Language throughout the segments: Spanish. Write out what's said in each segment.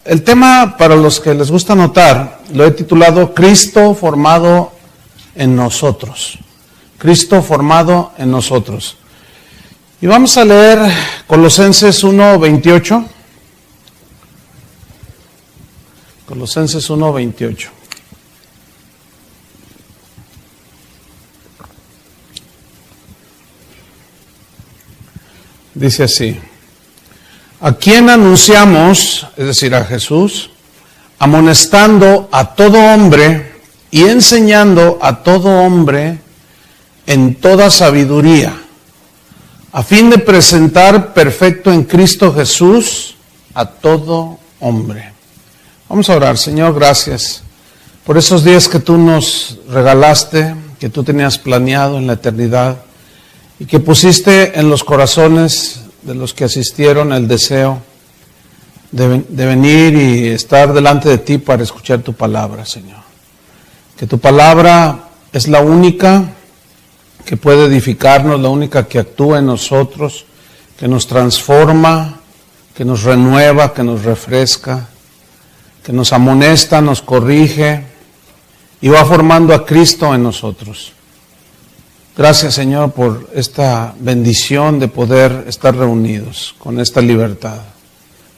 El tema, para los que les gusta anotar, lo he titulado Cristo formado en nosotros. Cristo formado en nosotros. Y vamos a leer Colosenses 1:28. Colosenses 1:28. Dice así: a quien anunciamos, es decir, a Jesús, amonestando a todo hombre y enseñando a todo hombre en toda sabiduría, a fin de presentar perfecto en Cristo Jesús a todo hombre. Vamos a orar. Señor, gracias por esos días que tú nos regalaste, que tú tenías planeado en la eternidad y que pusiste en los corazones de los que asistieron el deseo de venir y estar delante de ti para escuchar tu palabra, Señor. Que tu palabra es la única que puede edificarnos, la única que actúa en nosotros, que nos transforma, que nos renueva, que nos refresca, que nos amonesta, nos corrige y va formando a Cristo en nosotros. Gracias, Señor, por esta bendición de poder estar reunidos con esta libertad.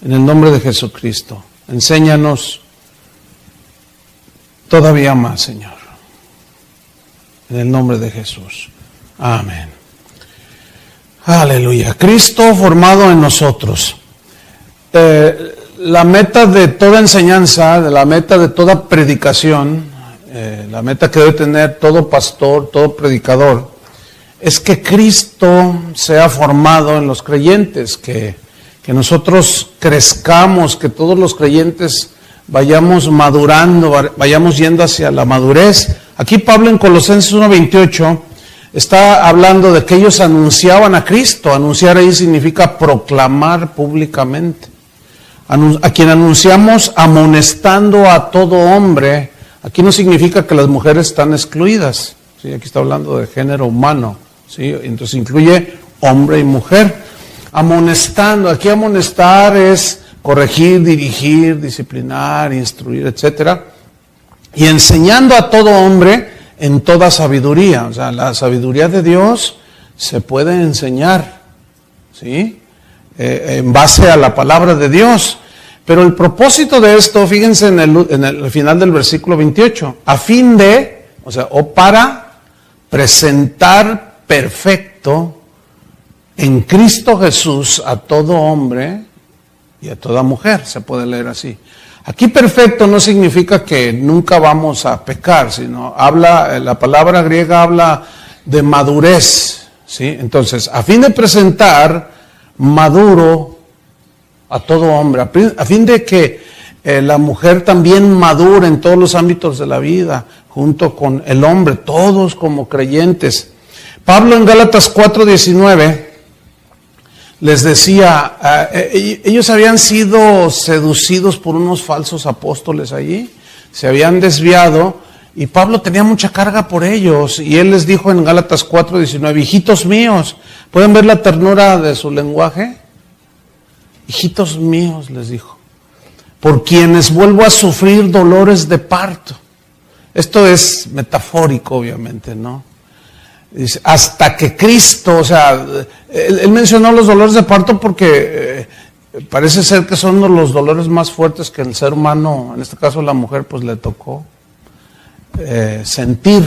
En el nombre de Jesucristo, enséñanos todavía más, Señor. En el nombre de Jesús. Amén. Aleluya. Cristo formado en nosotros. La meta de toda enseñanza, la meta de toda predicación, la meta que debe tener todo pastor, todo predicador, es que Cristo sea formado en los creyentes, que nosotros crezcamos, que todos los creyentes vayamos madurando, vayamos yendo hacia la madurez. Aquí Pablo en Colosenses 1:28 está hablando de que ellos anunciaban a Cristo. Anunciar ahí significa proclamar públicamente. A quien anunciamos amonestando a todo hombre. Aquí no significa que las mujeres están excluidas. ¿Sí? Aquí está hablando de género humano. ¿Sí? Entonces incluye hombre y mujer. Amonestando, aquí amonestar es corregir, dirigir, disciplinar, instruir, etcétera. Y enseñando a todo hombre en toda sabiduría. O sea, la sabiduría de Dios se puede enseñar, ¿sí? En base a la palabra de Dios. Pero el propósito de esto, fíjense en el final del versículo 28, a fin de, o sea, o para presentar perfecto en Cristo Jesús a todo hombre y a toda mujer, se puede leer así. Aquí perfecto no significa que nunca vamos a pecar, sino la palabra griega habla de madurez, ¿sí? Entonces, a fin de presentar maduro a todo hombre, a fin de que la mujer también madure en todos los ámbitos de la vida, junto con el hombre, todos como creyentes. Pablo en Gálatas 4:19 les decía, ellos habían sido seducidos por unos falsos apóstoles allí, se habían desviado y Pablo tenía mucha carga por ellos y él les dijo en Gálatas 4:19, hijitos míos, ¿pueden ver la ternura de su lenguaje? Hijitos míos, les dijo, por quienes vuelvo a sufrir dolores de parto. Esto es metafórico, obviamente, ¿no? Dice, hasta que Cristo, o sea, él mencionó los dolores de parto porque parece ser que son los dolores más fuertes que el ser humano, en este caso la mujer, pues le tocó sentir.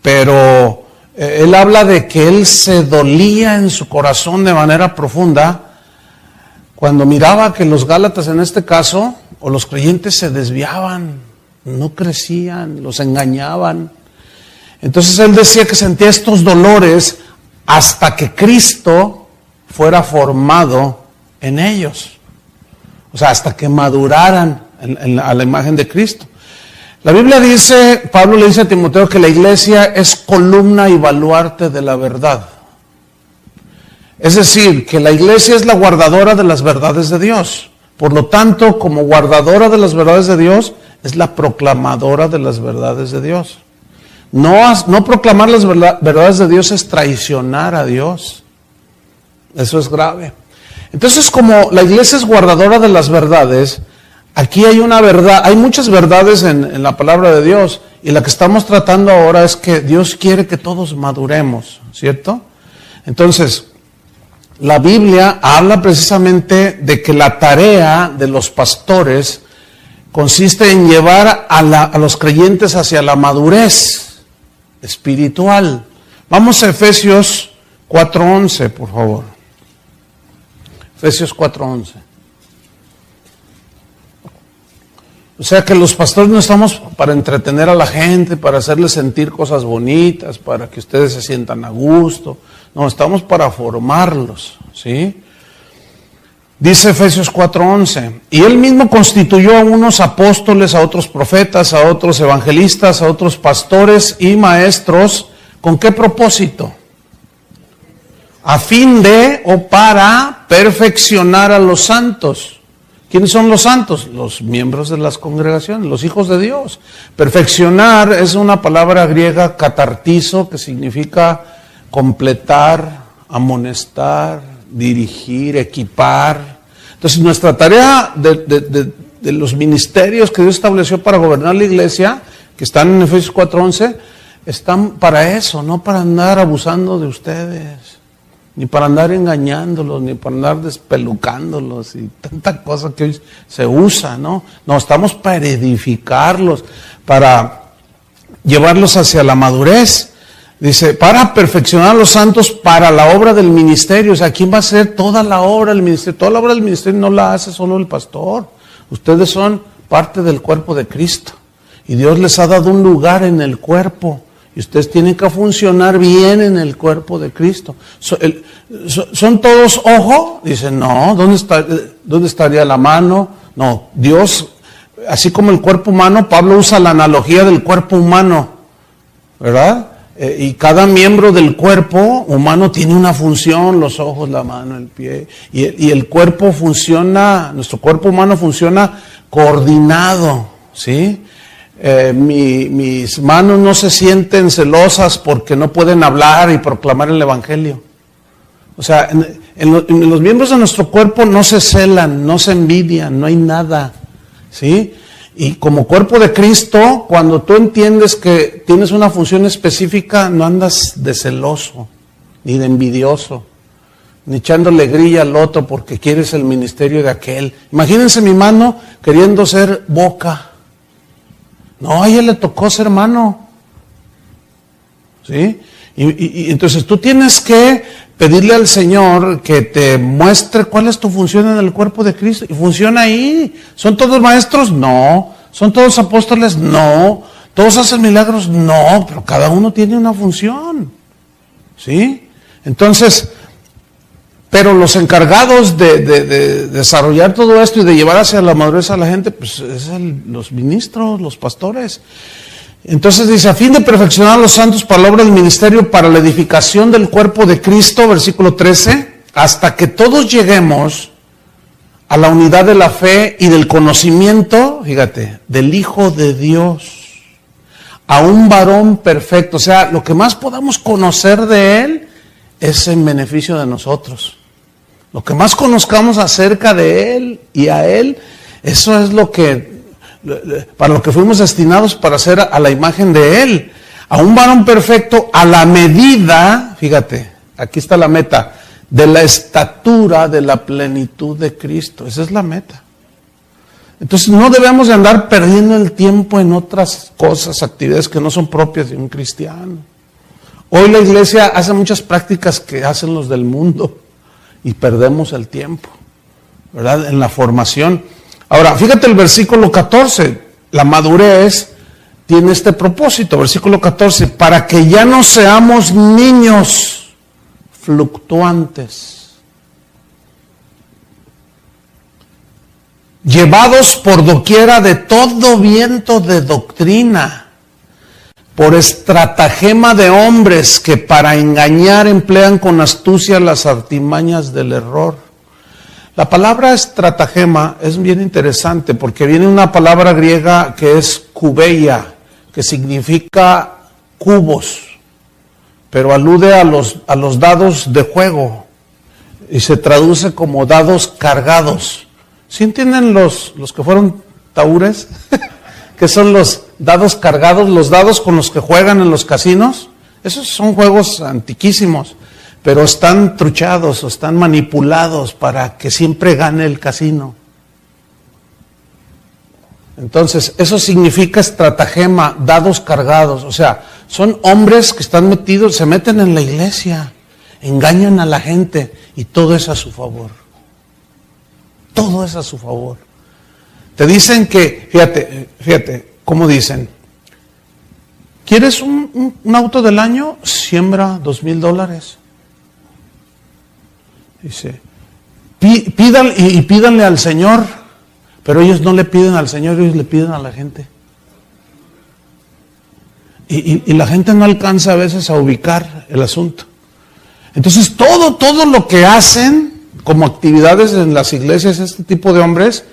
Pero él habla de que él se dolía en su corazón de manera profunda cuando miraba que los gálatas en este caso, o los creyentes se desviaban, no crecían, los engañaban. Entonces él decía que sentía estos dolores hasta que Cristo fuera formado en ellos. O sea, hasta que maduraran a la imagen de Cristo. La Biblia dice, Pablo le dice a Timoteo que la iglesia es columna y baluarte de la verdad. Es decir, que la iglesia es la guardadora de las verdades de Dios. Por lo tanto, como guardadora de las verdades de Dios, es la proclamadora de las verdades de Dios. No proclamar las verdades de Dios es traicionar a Dios. Eso es grave. Entonces, como la iglesia es guardadora de las verdades, aquí hay una verdad, hay muchas verdades en la palabra de Dios, y la que estamos tratando ahora es que Dios quiere que todos maduremos, ¿cierto? Entonces, la Biblia habla precisamente de que la tarea de los pastores consiste en llevar a los creyentes hacia la madurez espiritual. Vamos a Efesios 4:11, por favor. Efesios 4:11. O sea que los pastores no estamos para entretener a la gente, para hacerles sentir cosas bonitas, para que ustedes se sientan a gusto. No, estamos para formarlos, ¿sí? Dice Efesios 4:11, y Él mismo constituyó a unos apóstoles, a otros profetas, a otros evangelistas, a otros pastores y maestros. ¿Con qué propósito? A fin de o para perfeccionar a los santos. ¿Quiénes son los santos? Los miembros de las congregaciones, los hijos de Dios. Perfeccionar es una palabra griega, catartizo, que significa completar, amonestar, dirigir, equipar. Entonces, nuestra tarea de los ministerios que Dios estableció para gobernar la iglesia, que están en Efesios 4:11, están para eso, no para andar abusando de ustedes, ni para andar engañándolos, ni para andar despelucándolos y tanta cosa que hoy se usa, ¿no? No, estamos para edificarlos, para llevarlos hacia la madurez. Dice, para perfeccionar a los santos para la obra del ministerio. O sea, ¿quién va a hacer toda la obra del ministerio? Toda la obra del ministerio no la hace solo el pastor. Ustedes son parte del cuerpo de Cristo. Y Dios les ha dado un lugar en el cuerpo. Y ustedes tienen que funcionar bien en el cuerpo de Cristo. ¿Son todos ojo? Dicen, no, ¿dónde estaría la mano? No, Dios, así como el cuerpo humano, Pablo usa la analogía del cuerpo humano, ¿verdad? Y cada miembro del cuerpo humano tiene una función, los ojos, la mano, el pie. Y el cuerpo funciona, nuestro cuerpo humano funciona coordinado, ¿sí? Mis manos no se sienten celosas porque no pueden hablar y proclamar el evangelio. O sea, en los miembros de nuestro cuerpo no se celan, no se envidian, no hay nada, ¿sí? Y como cuerpo de Cristo, cuando tú entiendes que tienes una función específica, no andas de celoso, ni de envidioso, ni echándole grilla al otro porque quieres el ministerio de aquel. Imagínense mi mano queriendo ser boca. No, a ella le tocó ser mano. ¿Sí? Y entonces tú tienes que pedirle al Señor que te muestre cuál es tu función en el cuerpo de Cristo. Y funciona ahí. ¿Son todos maestros? No. ¿Son todos apóstoles? No. ¿Todos hacen milagros? No. Pero cada uno tiene una función. ¿Sí? Entonces, pero los encargados de desarrollar todo esto y de llevar hacia la madurez a la gente, pues es los ministros, los pastores. Entonces dice, a fin de perfeccionar a los santos para la obra del ministerio, para la edificación del cuerpo de Cristo, versículo 13, hasta que todos lleguemos a la unidad de la fe y del conocimiento, fíjate, del Hijo de Dios, a un varón perfecto. O sea, lo que más podamos conocer de Él es en beneficio de nosotros. Lo que más conozcamos acerca de Él y a Él, eso es para lo que fuimos destinados para hacer a la imagen de Él. A un varón perfecto a la medida, fíjate, aquí está la meta, de la estatura de la plenitud de Cristo. Esa es la meta. Entonces no debemos de andar perdiendo el tiempo en otras cosas, actividades que no son propias de un cristiano. Hoy la iglesia hace muchas prácticas que hacen los del mundo y perdemos el tiempo, ¿verdad? En la formación. Ahora, fíjate el versículo 14, la madurez tiene este propósito, versículo 14, para que ya no seamos niños fluctuantes, llevados por doquiera de todo viento de doctrina, por estratagema de hombres que para engañar emplean con astucia las artimañas del error. La palabra estratagema es bien interesante porque viene una palabra griega que es kubeia, que significa cubos, pero alude a los dados de juego y se traduce como dados cargados. ¿Sí entienden los que fueron tahúres, que son los dados cargados, los dados con los que juegan en los casinos. Esos son juegos antiquísimos, pero están truchados o están manipulados para que siempre gane el casino. Entonces, eso significa estratagema, dados cargados. O sea, son hombres que están metidos, se meten en la iglesia, engañan a la gente y todo es a su favor. Todo es a su favor. Te dicen que, fíjate, ¿cómo dicen? ¿Quieres un auto del año? Siembra $2,000. Dice, pídanle al Señor, pero ellos no le piden al Señor, ellos le piden a la gente. Y la gente no alcanza a veces a ubicar el asunto. Entonces todo lo que hacen como actividades en las iglesias, este tipo de hombres,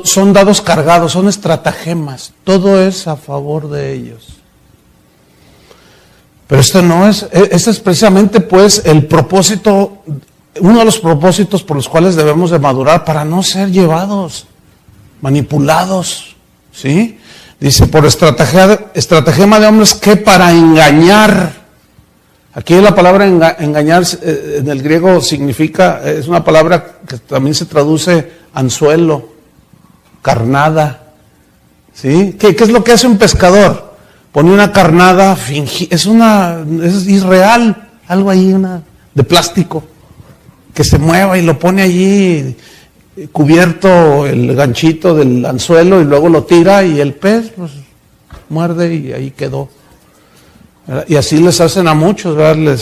son dados cargados, son estratagemas, todo es a favor de ellos. Pero esto es precisamente pues el propósito, uno de los propósitos por los cuales debemos de madurar para no ser llevados, manipulados, ¿sí? Dice, por estratagema de hombres que para engañar. Aquí la palabra engañar en el griego significa, es una palabra que también se traduce anzuelo, carnada, ¿sí? ¿Qué es lo que hace un pescador? Pone una carnada es irreal, algo ahí de plástico, que se mueva y lo pone allí cubierto el ganchito del anzuelo y luego lo tira y el pez pues muerde y ahí quedó. Y así les hacen a muchos, ¿verdad?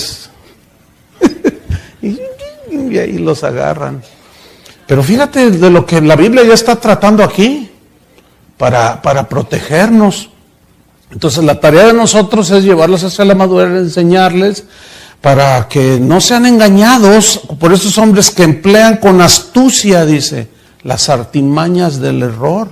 Y ahí los agarran. Pero fíjate de lo que la Biblia ya está tratando aquí, para protegernos. Entonces la tarea de nosotros es llevarlos hacia la madurez, enseñarles, para que no sean engañados por esos hombres que emplean con astucia, dice, las artimañas del error.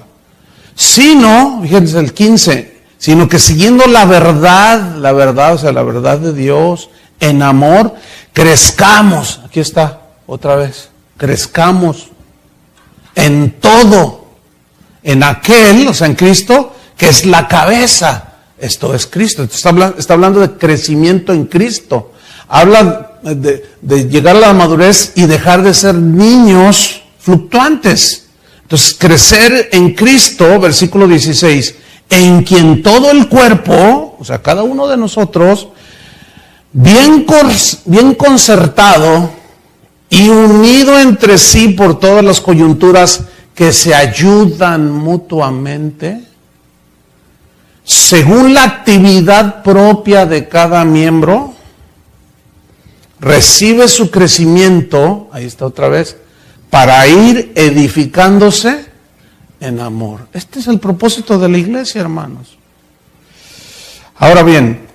Sino, fíjense el 15, sino que siguiendo la verdad, o sea, la verdad de Dios, en amor, crezcamos. Aquí está, otra vez, crezcamos en todo, en aquel, o sea, en Cristo, que es la cabeza. Esto es Cristo. Está hablando de crecimiento en Cristo. Habla de llegar a la madurez y dejar de ser niños fluctuantes. Entonces, crecer en Cristo, versículo 16, en quien todo el cuerpo, o sea, cada uno de nosotros, bien concertado y unido entre sí por todas las coyunturas que se ayudan mutuamente, según la actividad propia de cada miembro, recibe su crecimiento, ahí está otra vez, para ir edificándose en amor. Este es el propósito de la iglesia, hermanos. Ahora bien,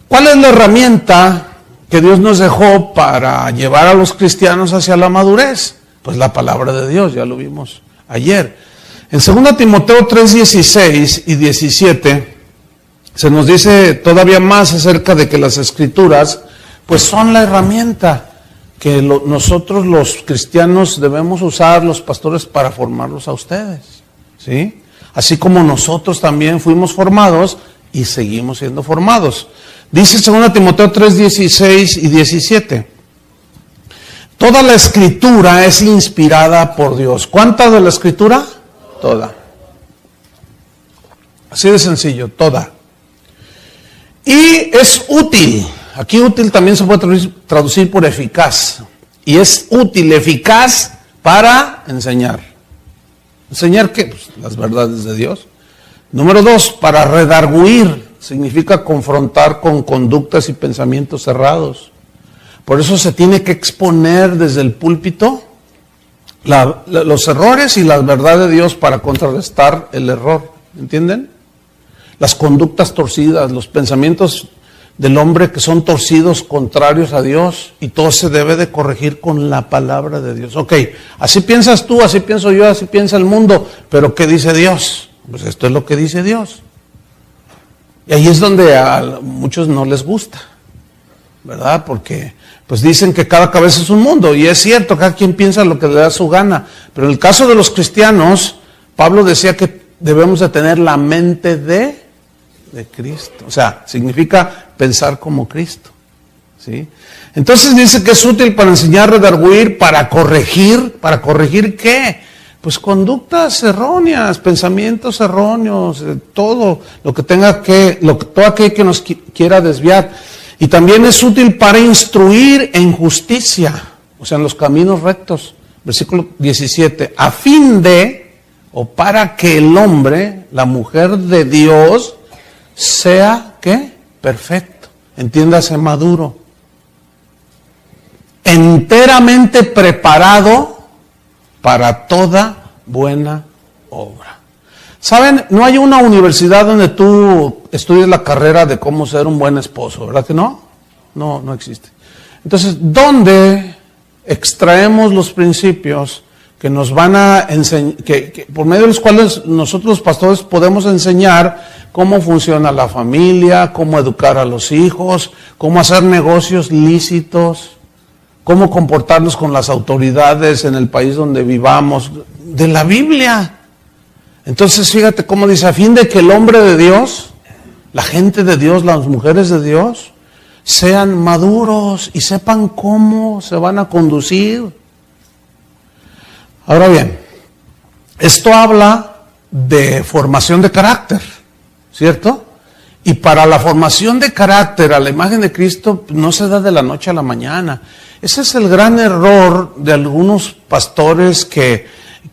¿cuál es la herramienta que Dios nos dejó para llevar a los cristianos hacia la madurez? Pues la palabra de Dios, ya lo vimos ayer. En 2 Timoteo 3:16 y 17 se nos dice todavía más acerca de que las escrituras pues son la herramienta que nosotros los cristianos debemos usar, los pastores, para formarlos a ustedes, ¿sí? Así como nosotros también fuimos formados y seguimos siendo formados. Dice 2 Timoteo 3:16 y 17. Toda la escritura es inspirada por Dios. ¿Cuánta de la escritura? Toda. Así de sencillo, toda. Y es útil. Aquí útil también se puede traducir por eficaz. Y es útil, eficaz para enseñar. ¿Enseñar qué? Pues las verdades de Dios. Número 2, para redarguir. Significa confrontar con conductas y pensamientos cerrados. Por eso se tiene que exponer desde el púlpito los errores y la verdad de Dios para contrarrestar el error. ¿Entienden? Las conductas torcidas, los pensamientos del hombre que son torcidos, contrarios a Dios, y todo se debe de corregir con la palabra de Dios. Ok, así piensas tú, así pienso yo, así piensa el mundo, pero ¿qué dice Dios? Pues esto es lo que dice Dios. Y ahí es donde a muchos no les gusta, ¿verdad? Porque pues dicen que cada cabeza es un mundo, y es cierto, cada quien piensa lo que le da su gana, pero en el caso de los cristianos, Pablo decía que debemos de tener la mente de Cristo. O sea, significa pensar como Cristo. ¿Sí? Entonces dice que es útil para enseñar, redarguir, para corregir. ¿Para corregir qué? Pues conductas erróneas, pensamientos erróneos, todo lo que tenga que, todo aquel que nos quiera desviar. Y también es útil para instruir en justicia, o sea, en los caminos rectos. Versículo 17, a fin de, o para que el hombre, la mujer de Dios, sea, ¿qué? Perfecto, entiéndase, maduro, enteramente preparado para toda buena obra. ¿Saben? No hay una universidad donde tú estudies la carrera de cómo ser un buen esposo, ¿verdad que no? No existe. Entonces, ¿dónde extraemos los principios que nos van a enseñar, que por medio de los cuales nosotros los pastores podemos enseñar cómo funciona la familia, cómo educar a los hijos, cómo hacer negocios lícitos, cómo comportarnos con las autoridades en el país donde vivamos? De la Biblia. Entonces fíjate cómo dice, a fin de que el hombre de Dios, la gente de Dios, las mujeres de Dios, sean maduros y sepan cómo se van a conducir. Ahora bien, esto habla de formación de carácter, ¿cierto? Y para la formación de carácter a la imagen de Cristo no se da de la noche a la mañana. Ese es el gran error de algunos pastores que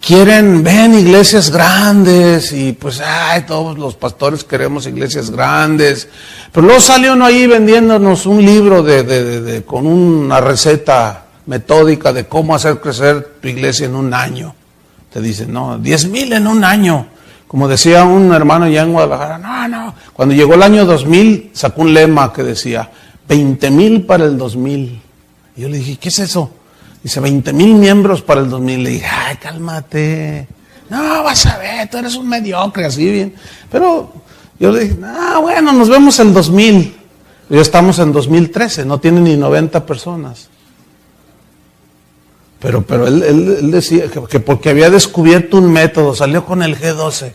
ven iglesias grandes y pues, todos los pastores queremos iglesias grandes. Pero luego sale uno ahí vendiéndonos un libro con una receta metódica de cómo hacer crecer tu iglesia en un año. Te dicen, no, 10,000 en un año. Como decía un hermano ya en Guadalajara, no. Cuando llegó el año 2000, sacó un lema que decía, 20,000 para el 2000. Y yo le dije, ¿qué es eso? Dice, 20,000 miembros para el 2000. Le dije, cálmate. No, vas a ver, tú eres un mediocre, así bien. Pero yo le dije, bueno, nos vemos en 2000. Ya estamos en 2013, no tiene ni 90 personas. Pero él decía que porque había descubierto un método, salió con el G12.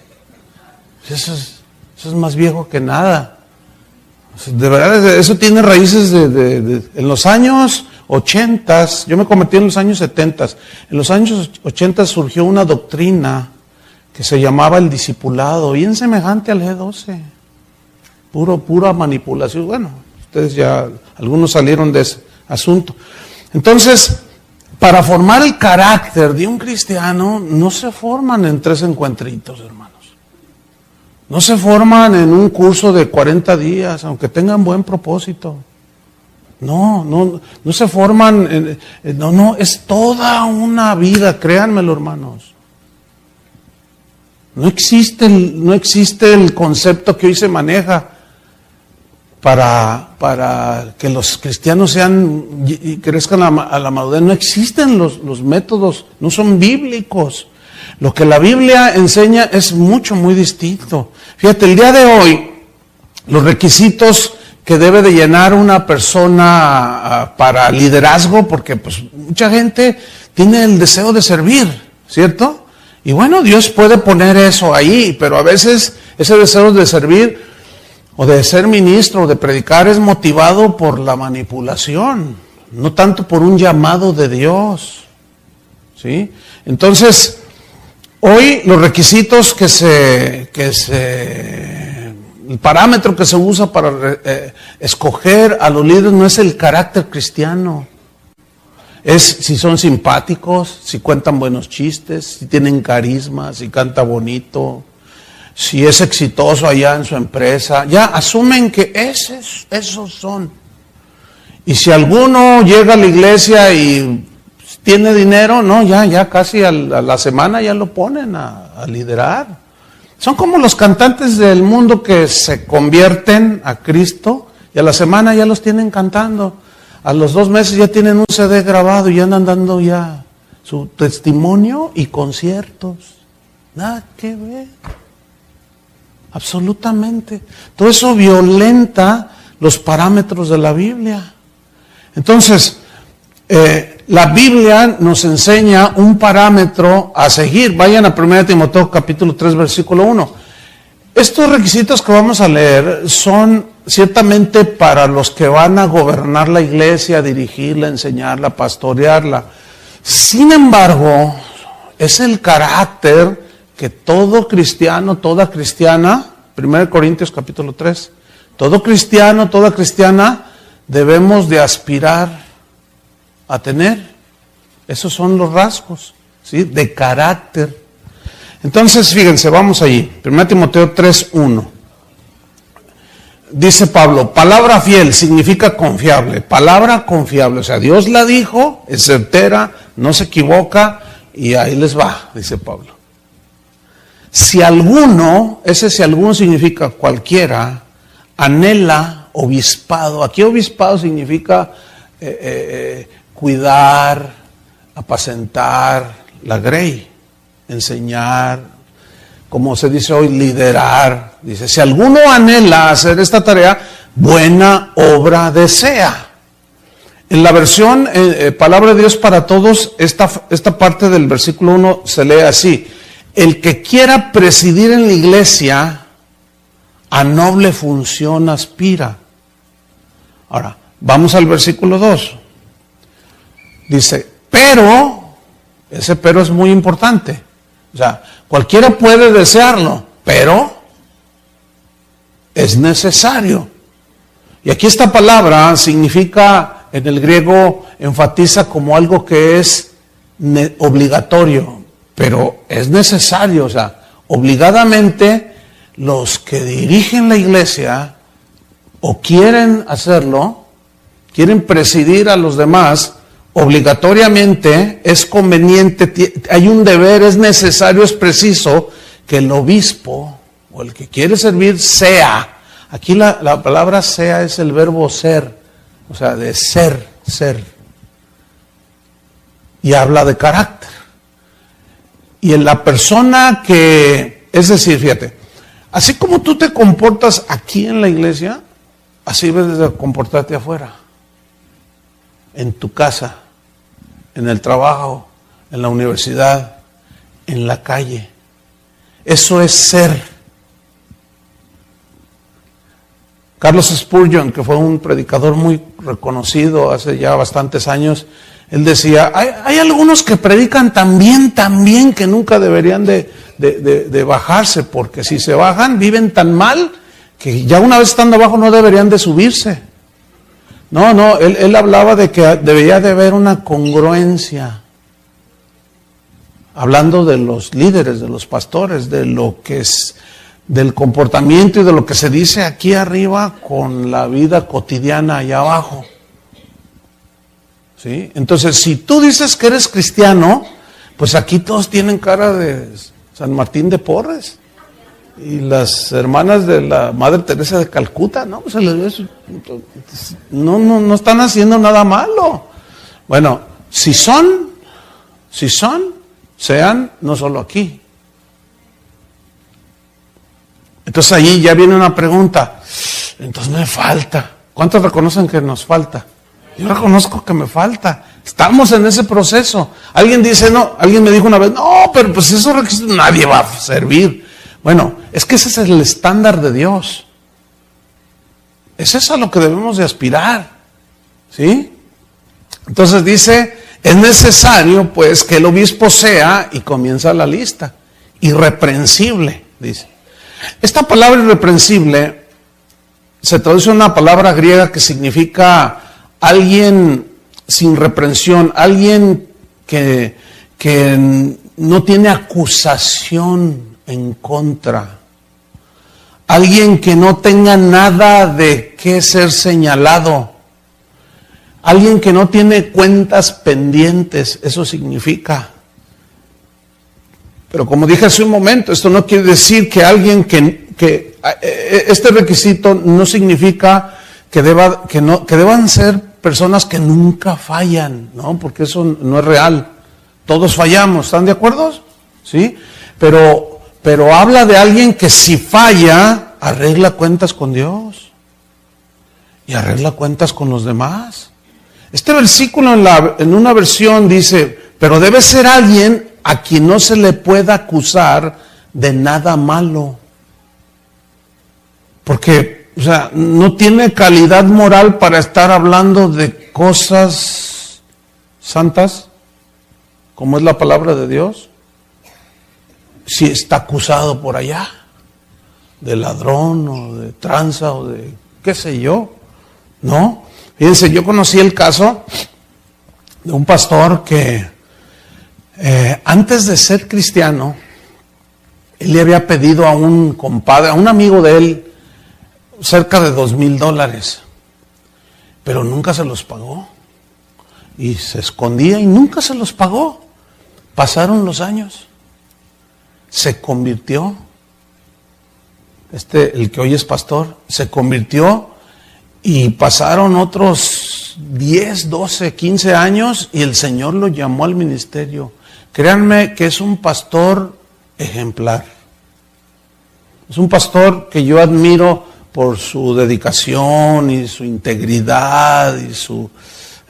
Eso es más viejo que nada. De verdad, eso tiene raíces en los años 80, yo me convertí en los años 70. En los años 80 surgió una doctrina que se llamaba el discipulado, bien semejante al G12. Pura manipulación. Bueno, ustedes ya, algunos salieron de ese asunto. Entonces, para formar el carácter de un cristiano, no se forman en 3 encuentritos, hermanos. No se forman en un curso de 40 días, aunque tengan buen propósito. No se forman, es toda una vida, créanmelo, hermanos. No existe el concepto que hoy se maneja para que los cristianos sean y crezcan a la madurez. No existen los métodos, no son bíblicos. Lo que la Biblia enseña es muy distinto. Fíjate, el día de hoy, los requisitos que debe de llenar una persona para liderazgo, porque pues mucha gente tiene el deseo de servir, ¿cierto? Y bueno, Dios puede poner eso ahí, pero a veces ese deseo de servir o de ser ministro o de predicar es motivado por la manipulación, no tanto por un llamado de Dios, ¿sí? Entonces, hoy los requisitos el parámetro que se usa para escoger a los líderes no es el carácter cristiano. Es si son simpáticos, si cuentan buenos chistes, si tienen carisma, si canta bonito, si es exitoso allá en su empresa. Ya asumen que esos son. Y si alguno llega a la iglesia y tiene dinero, no, ya casi a la semana ya lo ponen a liderar. Son como los cantantes del mundo que se convierten a Cristo y a la semana ya los tienen cantando. A los 2 meses ya tienen un CD grabado y ya andan dando ya su testimonio y conciertos. Nada que ver. Absolutamente. Todo eso violenta los parámetros de la Biblia. Entonces, la Biblia nos enseña un parámetro a seguir. Vayan a 1 Timoteo capítulo 3, versículo 1. Estos requisitos que vamos a leer son ciertamente para los que van a gobernar la iglesia, dirigirla, enseñarla, pastorearla. Sin embargo, es el carácter que todo cristiano, toda cristiana, 1 Corintios capítulo 3, todo cristiano, toda cristiana debemos de aspirar a tener. Esos son los rasgos, ¿sí?, de carácter. Entonces, fíjense, vamos allí. 1 Timoteo 3:1. Dice Pablo, palabra fiel significa confiable. Palabra confiable, o sea, Dios la dijo, es certera, no se equivoca, y ahí les va, dice Pablo. Si alguno, ese si alguno significa cualquiera, anhela obispado. Aquí obispado significa cuidar, apacentar la grey, enseñar, como se dice hoy, liderar. Dice, si alguno anhela hacer esta tarea, buena obra desea. En la versión Palabra de Dios para Todos, esta parte del versículo 1 se lee así: el que quiera presidir en la iglesia, a noble función aspira. Ahora, vamos al versículo 2. Dice, pero, ese pero es muy importante. O sea, cualquiera puede desearlo, pero es necesario. Y aquí esta palabra significa, en el griego, enfatiza como algo que es obligatorio, pero es necesario. O sea, obligadamente los que dirigen la iglesia o quieren hacerlo, quieren presidir a los demás, obligatoriamente es conveniente, hay un deber, es necesario, es preciso que el obispo o el que quiere servir sea. Aquí la palabra sea es el verbo ser, o sea, de ser. Y habla de carácter. Y en la persona que, es decir, fíjate, así como tú te comportas aquí en la iglesia, así debes de comportarte afuera. En tu casa, en el trabajo, en la universidad, en la calle. Eso es ser. Carlos Spurgeon, que fue un predicador muy reconocido hace ya bastantes años, él decía, hay algunos que predican tan bien, que nunca deberían de bajarse, porque si se bajan, viven tan mal, que ya una vez estando abajo no deberían de subirse. No, él hablaba de que debería de haber una congruencia. Hablando de los líderes, de los pastores, de lo que es, del comportamiento y de lo que se dice aquí arriba con la vida cotidiana allá abajo. ¿Sí? Entonces, si tú dices que eres cristiano, pues aquí todos tienen cara de San Martín de Porres. Y las hermanas de la Madre Teresa de Calcuta, ¿no? Pues no están haciendo nada malo. Bueno, si son, sean no solo aquí. Entonces ahí ya viene una pregunta. Entonces me falta. ¿Cuántos reconocen que nos falta? Yo reconozco que me falta. Estamos en ese proceso. Alguien dice, no, alguien me dijo una vez, no, pero pues esos requisitos nadie va a servir. Bueno, es que ese es el estándar de Dios. Es eso a lo que debemos de aspirar. ¿Sí? Entonces dice, es necesario pues que el obispo sea, y comienza la lista, irreprensible, dice. Esta palabra irreprensible se traduce en una palabra griega que significa alguien sin reprensión, alguien que no tiene acusación en contra, alguien que no tenga nada de qué ser señalado, alguien que no tiene cuentas pendientes, eso significa. Pero como dije hace un momento, esto no quiere decir que alguien que este requisito no significa que deban ser personas que nunca fallan, ¿no? Porque eso no es real. Todos fallamos, ¿están de acuerdo? ¿Sí? Pero habla de alguien que si falla, arregla cuentas con Dios y arregla cuentas con los demás. Este versículo en una versión dice, pero debe ser alguien a quien no se le pueda acusar de nada malo. Porque, o sea, no tiene calidad moral para estar hablando de cosas santas, como es la palabra de Dios. Si está acusado por allá, de ladrón o de tranza o de qué sé yo, ¿no? Fíjense, yo conocí el caso de un pastor que antes de ser cristiano, él le había pedido a un compadre, a un amigo de él, cerca de $2,000, pero nunca se los pagó. Y se escondía y nunca se los pagó. Pasaron los años. Se convirtió. El que hoy es pastor, se convirtió y pasaron otros 10, 12, 15 años y el Señor lo llamó al ministerio. Créanme que es un pastor ejemplar. Es un pastor que yo admiro por su dedicación y su integridad y su,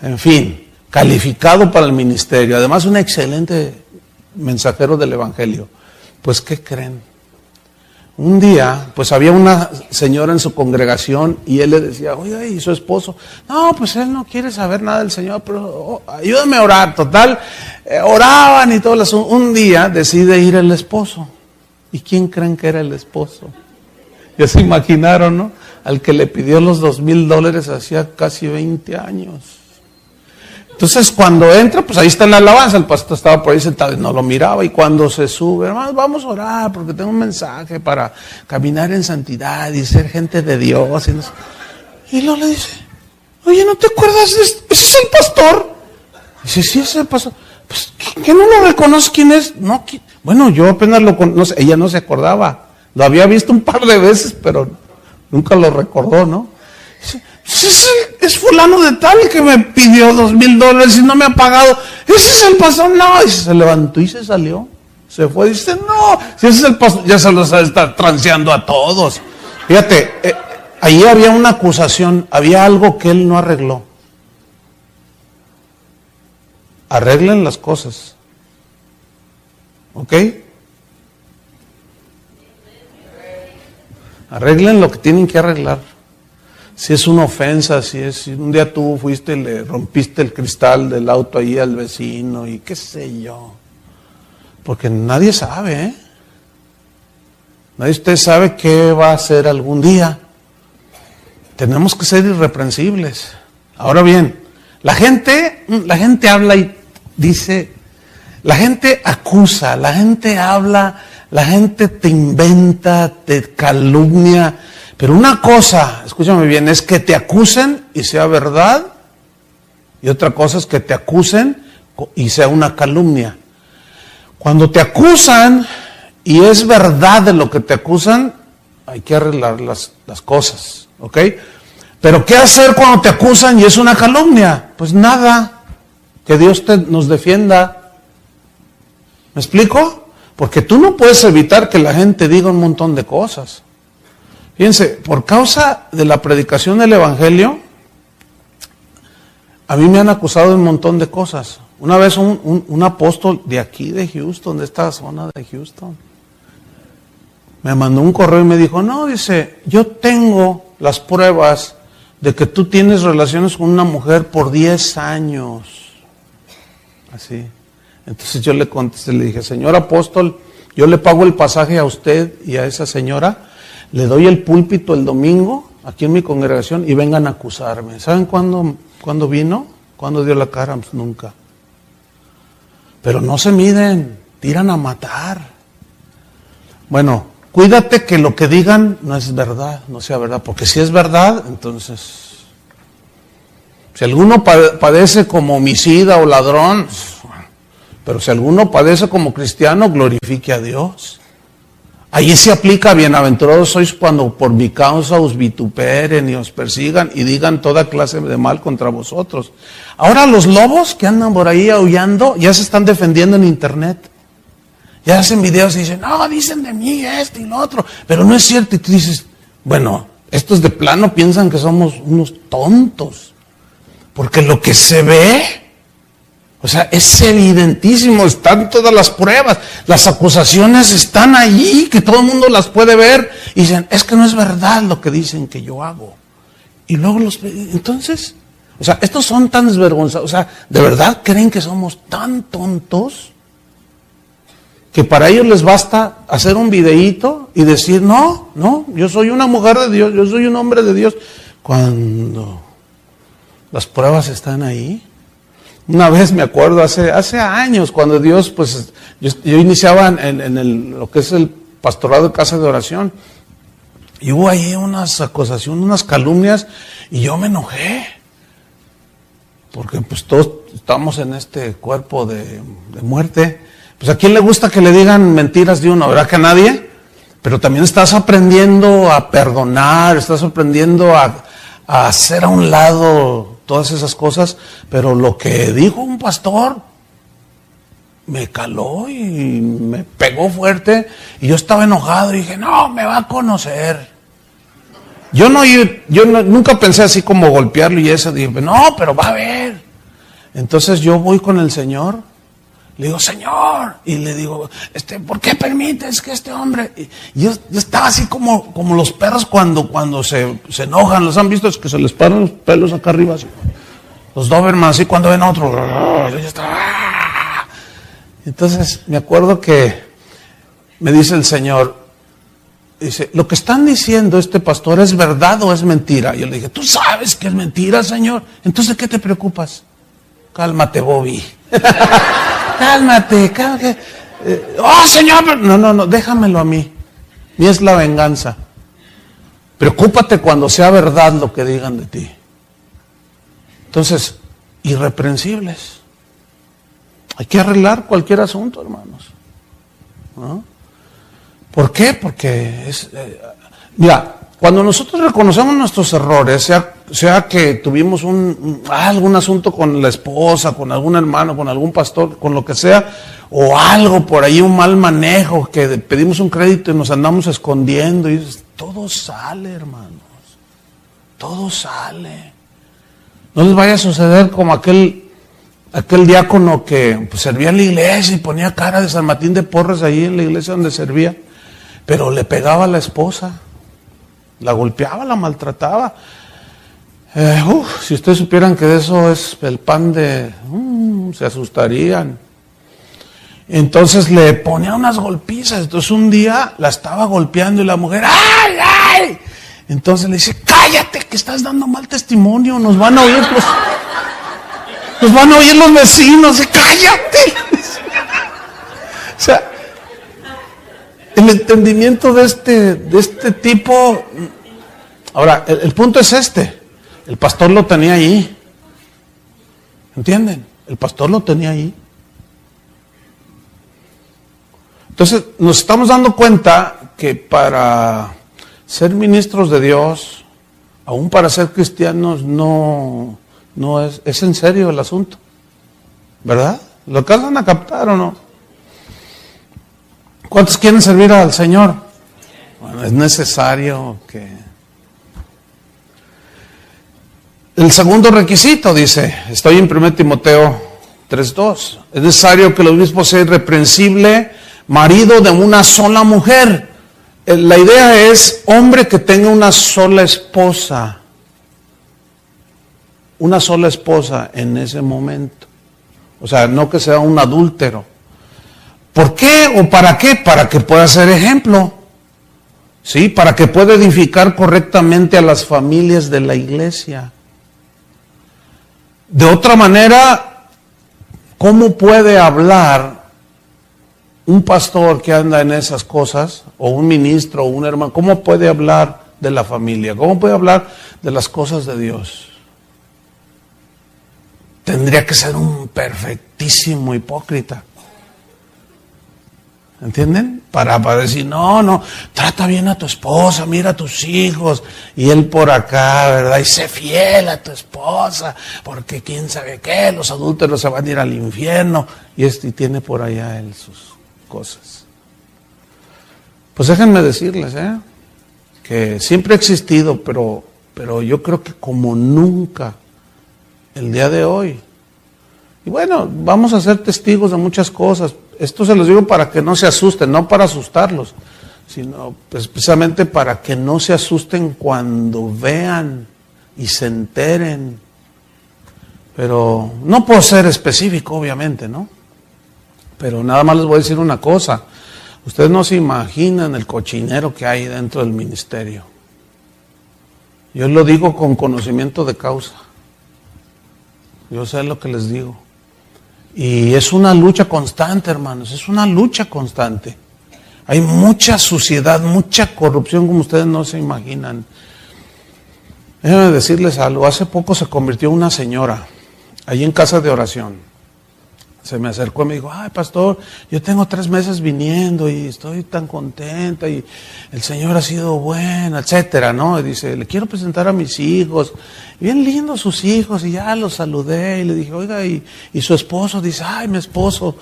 en fin, calificado para el ministerio. Además, un excelente mensajero del Evangelio. Pues, ¿qué creen? Un día, pues había una señora en su congregación y él le decía, oye, ¿y su esposo? No, pues él no quiere saber nada del Señor, pero ayúdame a orar. Total, oraban y todo el asunto. Un día decide ir el esposo. ¿Y quién creen que era el esposo? Ya se imaginaron, ¿no? Al que le pidió los $2,000 hacía casi 20 años. Entonces cuando entra, pues ahí está en la alabanza, el pastor estaba por ahí sentado y no lo miraba, y cuando se sube, hermanos, vamos a orar porque tengo un mensaje para caminar en santidad y ser gente de Dios. Y luego le dice, oye, ¿no te acuerdas de este? ¿Ese es el pastor? Dice, sí, ese es el pastor. Pues, ¿qué no lo reconoce quién es? No, bueno, yo apenas lo conozco, ella no se acordaba, lo había visto un par de veces, pero nunca lo recordó, ¿no? Dice, es fulano de tal que me pidió $2,000 y no me ha pagado. Ese es el pastor. No, y se levantó y se salió. Se fue y dice, no, si ese es el pastor, ya se los está transeando a todos. Fíjate, ahí había una acusación, había algo que él no arregló. Arreglen las cosas. ¿Ok? Arreglen lo que tienen que arreglar. Si es una ofensa, si un día tú fuiste y le rompiste el cristal del auto ahí al vecino y qué sé yo. Porque nadie sabe, ¿eh? Nadie de ustedes sabe qué va a hacer algún día. Tenemos que ser irreprensibles. Ahora bien, la gente habla y dice, la gente acusa, la gente habla, la gente te inventa, te calumnia. Pero una cosa, escúchame bien, es que te acusen y sea verdad, y otra cosa es que te acusen y sea una calumnia. Cuando te acusan y es verdad de lo que te acusan, hay que arreglar las cosas, ¿ok? Pero ¿qué hacer cuando te acusan y es una calumnia? Pues nada, que Dios nos defienda. ¿Me explico? Porque tú no puedes evitar que la gente diga un montón de cosas. Fíjense, por causa de la predicación del Evangelio, a mí me han acusado de un montón de cosas. Una vez un apóstol de aquí, de Houston, de esta zona de Houston, me mandó un correo y me dijo, no, dice, yo tengo las pruebas de que tú tienes relaciones con una mujer por 10 años. Así. Entonces yo le contesté, le dije, señor apóstol, yo le pago el pasaje a usted y a esa señora, le doy el púlpito el domingo aquí en mi congregación y vengan a acusarme. ¿Saben cuándo vino? ¿Cuándo dio la cara? Pues nunca. Pero no se miden, tiran a matar. Bueno, cuídate que lo que digan no es verdad, no sea verdad, porque si es verdad, entonces, si alguno padece como homicida o ladrón, pero si alguno padece como cristiano, glorifique a Dios. Allí se aplica, bienaventurados sois cuando por mi causa os vituperen y os persigan y digan toda clase de mal contra vosotros. Ahora los lobos que andan por ahí aullando ya se están defendiendo en internet. Ya hacen videos y dicen, no, dicen de mí esto y lo otro, pero no es cierto. Y tú dices, bueno, estos de plano piensan que somos unos tontos. Porque lo que se ve, o sea, es evidentísimo, están todas las pruebas, las acusaciones están allí, que todo el mundo las puede ver, y dicen, es que no es verdad lo que dicen que yo hago. Y luego entonces, o sea, estos son tan desvergonzados, o sea, ¿de verdad creen que somos tan tontos? Que para ellos les basta hacer un videíto y decir, no, yo soy una mujer de Dios, yo soy un hombre de Dios, cuando las pruebas están ahí. Una vez me acuerdo, hace años, cuando Dios, pues, yo iniciaba en lo que es el pastorado de casa de oración, y hubo ahí unas acusaciones, unas calumnias, y yo me enojé, porque pues todos estamos en este cuerpo de muerte. Pues a quién le gusta que le digan mentiras de uno, ¿verdad que a nadie? Pero también estás aprendiendo a perdonar, estás aprendiendo a hacer a un lado todas esas cosas, pero lo que dijo un pastor me caló y me pegó fuerte, y yo estaba enojado y dije, no, me va a conocer. Yo nunca pensé así como golpearlo y eso, dije, no, pero va a ver. Entonces yo voy con el Señor, le digo, Señor, y le digo, ¿por qué permites que este hombre? Y yo estaba así como los perros cuando se enojan, ¿los han visto? Es que se les paran los pelos acá arriba, así. Los Doberman, así cuando ven a otro, entonces me acuerdo que me dice el Señor, dice, lo que están diciendo este pastor, ¿es verdad o es mentira? Y yo le dije, ¿tú sabes que es mentira, Señor? Entonces, ¿de qué te preocupas? Cálmate, Bobby. Cálmate. Oh, Señor, no, déjamelo a mí. Mí es la venganza. Preocúpate cuando sea verdad lo que digan de ti. Entonces, irreprensibles. Hay que arreglar cualquier asunto, hermanos, ¿no? ¿Por qué? Porque mira, cuando nosotros reconocemos nuestros errores, sea que tuvimos algún asunto con la esposa, con algún hermano, con algún pastor, con lo que sea, o algo por ahí, un mal manejo, que pedimos un crédito y nos andamos escondiendo, y todo sale, hermanos, todo sale. No les vaya a suceder como aquel diácono que pues, servía en la iglesia y ponía cara de San Martín de Porres ahí en la iglesia donde servía, pero le pegaba a la esposa, la golpeaba, la maltrataba. Si ustedes supieran que de eso es el pan se asustarían. Entonces le ponía unas golpizas. Entonces un día la estaba golpeando y la mujer, ¡ay, ay! Entonces le dice, cállate, que estás dando mal testimonio, nos van a oír los vecinos, cállate. O sea, el entendimiento de este tipo. Ahora, el punto es el pastor lo tenía ahí, ¿entienden? El pastor lo tenía ahí. Entonces, nos estamos dando cuenta que para ser ministros de Dios, aún para ser cristianos, no es en serio el asunto, ¿verdad? ¿Lo alcanzan a captar o no? ¿Cuántos quieren servir al Señor? Bueno, es necesario que... El segundo requisito, dice, estoy en 1 Timoteo 3:2, es necesario que el obispo sea irreprensible, marido de una sola mujer. La idea es hombre que tenga una sola esposa en ese momento. O sea, no que sea un adúltero. ¿Por qué o para qué? Para que pueda ser ejemplo. ¿Sí? Para que pueda edificar correctamente a las familias de la iglesia. De otra manera, ¿cómo puede hablar un pastor que anda en esas cosas, o un ministro, o un hermano? ¿Cómo puede hablar de la familia? ¿Cómo puede hablar de las cosas de Dios? Tendría que ser un perfectísimo hipócrita. ¿Entienden? Para decir, no, trata bien a tu esposa, mira a tus hijos, y él por acá, ¿verdad? Y sé fiel a tu esposa, porque quién sabe qué, los adúlteros se van a ir al infierno, y tiene por allá él sus cosas. Pues déjenme decirles, que siempre ha existido, pero yo creo que como nunca el día de hoy. Y bueno, vamos a ser testigos de muchas cosas. Esto se los digo para que no se asusten, no para asustarlos, sino pues, precisamente para que no se asusten cuando vean y se enteren. Pero no puedo ser específico, obviamente, ¿no? Pero nada más les voy a decir una cosa. Ustedes no se imaginan el cochinero que hay dentro del ministerio. Yo lo digo con conocimiento de causa. Yo sé lo que les digo. Y es una lucha constante, hermanos, es una lucha constante. Hay mucha suciedad, mucha corrupción como ustedes no se imaginan. Déjenme decirles algo, hace poco se convirtió una señora, allí en casa de oración. Se me acercó y me dijo, ay pastor, yo tengo 3 meses viniendo y estoy tan contenta y el Señor ha sido bueno, etcétera, ¿no? Y dice, le quiero presentar a mis hijos, bien lindos sus hijos, y ya los saludé y le dije, oiga, y su esposo, dice, ay mi esposo,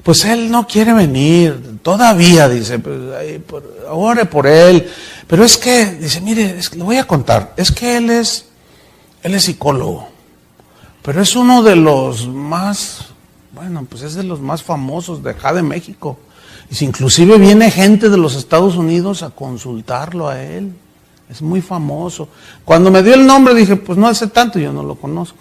pues él no quiere venir, todavía, dice, pues, ore por él, pero es que, dice, mire, le voy a contar, es que él es psicólogo, pero es uno de los más... Bueno, pues es de los más famosos de acá de México. Y si inclusive viene gente de los Estados Unidos a consultarlo a él. Es muy famoso. Cuando me dio el nombre dije, pues no hace tanto, yo no lo conozco.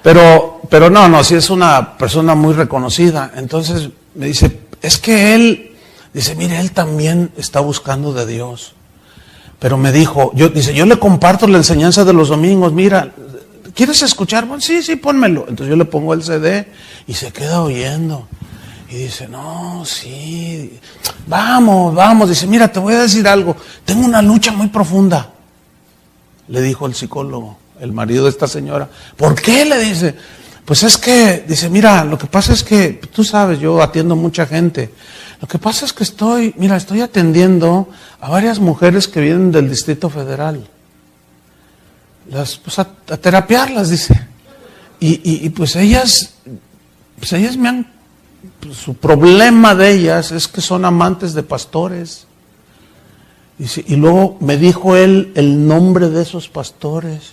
pero no, sí es una persona muy reconocida. Entonces me dice, es que él, dice, mire, él también está buscando de Dios. Pero me dijo, dice, yo le comparto la enseñanza de los domingos, mira, ¿quieres escuchar? Bueno, sí, pónmelo. Entonces yo le pongo el CD y se queda oyendo. Y dice, no, sí, vamos. Dice, mira, te voy a decir algo. Tengo una lucha muy profunda. Le dijo el psicólogo, el marido de esta señora. ¿Por qué? Le dice. Pues es que, dice, mira, lo que pasa es que, tú sabes, yo atiendo mucha gente. Lo que pasa es que estoy atendiendo a varias mujeres que vienen del Distrito Federal. Pues a terapiarlas, dice. Y pues ellas me han, pues su problema de ellas es que son amantes de pastores. Y luego me dijo él el nombre de esos pastores.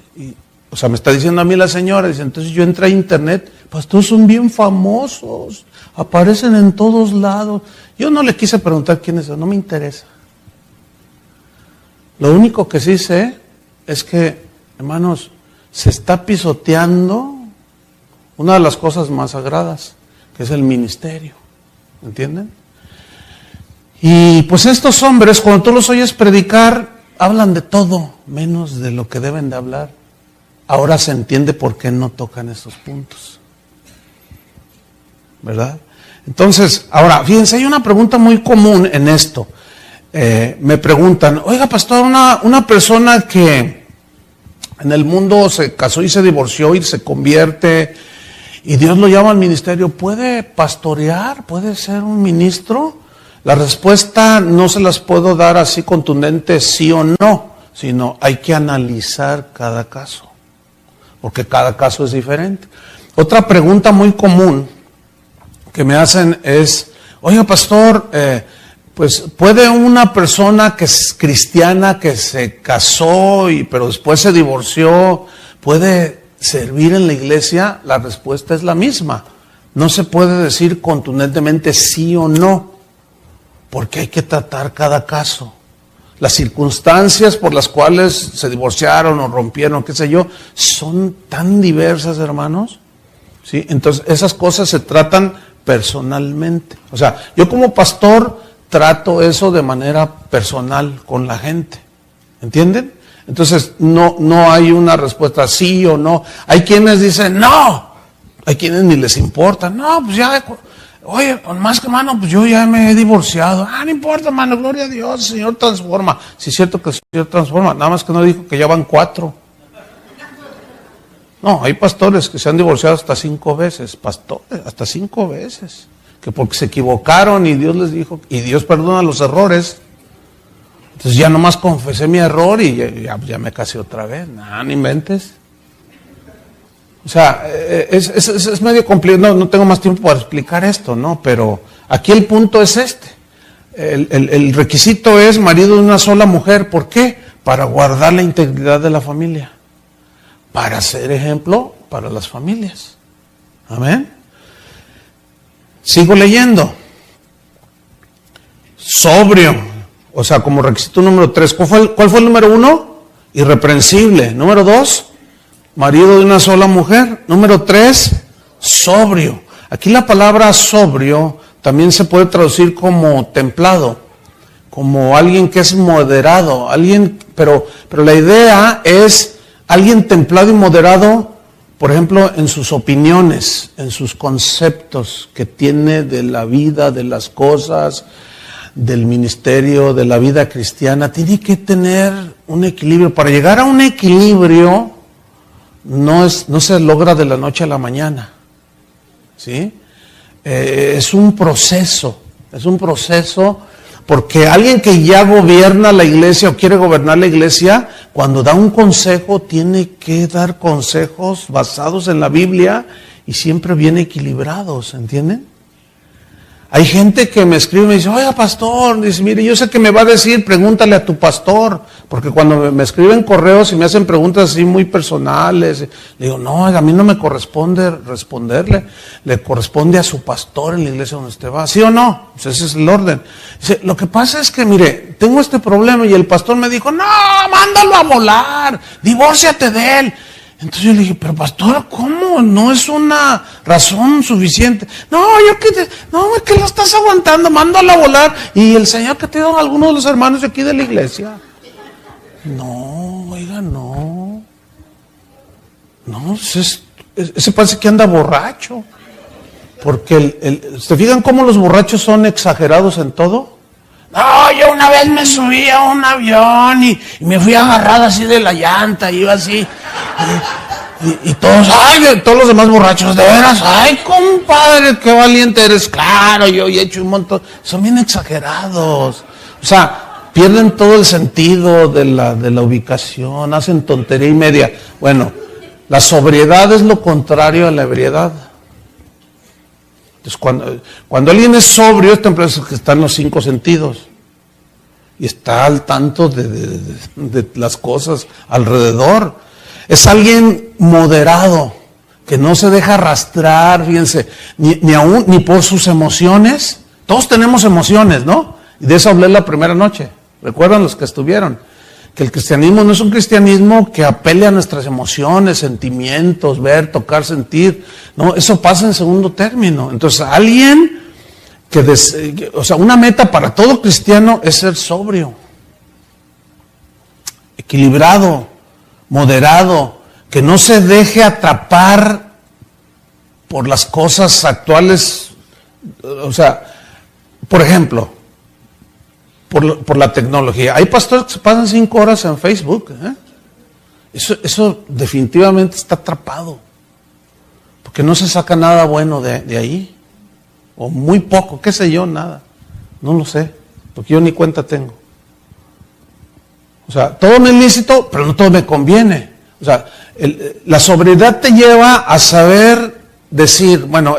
O sea, me está diciendo a mí la señora, dice, entonces yo entré a internet, pastores son bien famosos, aparecen en todos lados. Yo no le quise preguntar quiénes son, no me interesa. Lo único que sí sé es que, hermanos, se está pisoteando una de las cosas más sagradas, que es el ministerio. ¿Entienden? Y pues estos hombres, cuando tú los oyes predicar, hablan de todo, menos de lo que deben de hablar. Ahora se entiende por qué no tocan esos puntos. ¿Verdad? Entonces, ahora, fíjense, hay una pregunta muy común en esto. Me preguntan, oiga, pastor, una persona que en el mundo se casó y se divorció y se convierte y Dios lo llama al ministerio, ¿puede pastorear? ¿Puede ser un ministro? La respuesta no se las puedo dar así contundente sí o no, sino hay que analizar cada caso, porque cada caso es diferente. Otra pregunta muy común que me hacen es, oiga pastor, pues ¿puede una persona que es cristiana, que se casó pero después se divorció, puede servir en la iglesia? La respuesta es la misma. No se puede decir contundentemente sí o no, porque hay que tratar cada caso. Las circunstancias por las cuales se divorciaron o rompieron, qué sé yo, son tan diversas, hermanos. ¿Sí? Entonces, esas cosas se tratan personalmente. O sea, yo como pastor trato eso de manera personal con la gente. ¿Entienden? Entonces, no hay una respuesta sí o no. Hay quienes dicen no. Hay quienes ni les importa. No, pues ya, oye, más que mano, pues yo ya me he divorciado. No importa, mano, gloria a Dios, el Señor transforma. Sí es cierto que el Señor transforma, nada más que no dijo que ya van 4. No, hay pastores que se han divorciado hasta 5 veces, pastores, hasta 5 veces. Que porque se equivocaron y Dios les dijo, y Dios perdona los errores. Entonces ya nomás confesé mi error y ya me casé otra vez. No inventes. O sea, es medio complicado, no tengo más tiempo para explicar esto, ¿no? Pero aquí el punto es este. El requisito es marido de una sola mujer. ¿Por qué? Para guardar la integridad de la familia. para ser ejemplo para las familias. Amén. Sigo leyendo. Sobrio, o sea, como requisito número 3. ¿Cuál fue el número 1? Irreprensible. Número 2, marido de una sola mujer. Número 3, sobrio. Aquí la palabra sobrio también se puede traducir como templado, como alguien que es moderado, pero la idea es alguien templado y moderado. Por ejemplo, en sus opiniones, en sus conceptos que tiene de la vida, de las cosas, del ministerio, de la vida cristiana, tiene que tener un equilibrio. Para llegar a un equilibrio no se logra de la noche a la mañana, ¿sí? Es un proceso, porque alguien que ya gobierna la iglesia o quiere gobernar la iglesia, cuando da un consejo, tiene que dar consejos basados en la Biblia y siempre bien equilibrados, ¿entienden? Hay gente que me escribe y me dice, oiga pastor, dice, mire, yo sé que me va a decir, pregúntale a tu pastor, porque cuando me escriben correos y me hacen preguntas así muy personales, le digo, no, a mí no me corresponde responderle, le corresponde a su pastor en la iglesia donde usted va, ¿sí o no? Pues ese es el orden. Dice, lo que pasa es que, mire, tengo este problema y el pastor me dijo, no, mándalo a volar, divórciate de él. Entonces yo le dije, pero pastor, ¿cómo? No es una razón suficiente. No, es que lo estás aguantando, mándalo a volar. Y el Señor que te dio a algunos de los hermanos de aquí de la iglesia. No, oiga, no. No, ese parece que anda borracho. Porque ¿se fijan cómo los borrachos son exagerados en todo? No, yo una vez me subí a un avión y me fui agarrado así de la llanta, iba así. Y todos, todos los demás borrachos, de veras, ay, compadre, qué valiente eres. Claro, yo he hecho un montón. Son bien exagerados. O sea, pierden todo el sentido de la ubicación, hacen tontería y media. Bueno, la sobriedad es lo contrario a la ebriedad. Entonces, cuando alguien es sobrio, es que está en los 5 sentidos y está al tanto de las cosas alrededor. Es alguien moderado, que no se deja arrastrar, fíjense, ni por sus emociones. Todos tenemos emociones, ¿no? Y de eso hablé la primera noche. ¿Recuerdan los que estuvieron? Que el cristianismo no es un cristianismo que apele a nuestras emociones, sentimientos, ver, tocar, sentir. No, eso pasa en segundo término. Entonces, alguien una meta para todo cristiano es ser sobrio, equilibrado, moderado, que no se deje atrapar por las cosas actuales. O sea, por ejemplo, por la tecnología. Hay pastores que se pasan 5 horas en Facebook. Eso definitivamente está atrapado. Porque no se saca nada bueno de ahí. O muy poco, qué sé yo, nada. No lo sé, porque yo ni cuenta tengo. O sea, todo me es lícito, pero no todo me conviene. O sea, la sobriedad te lleva a saber decir, bueno,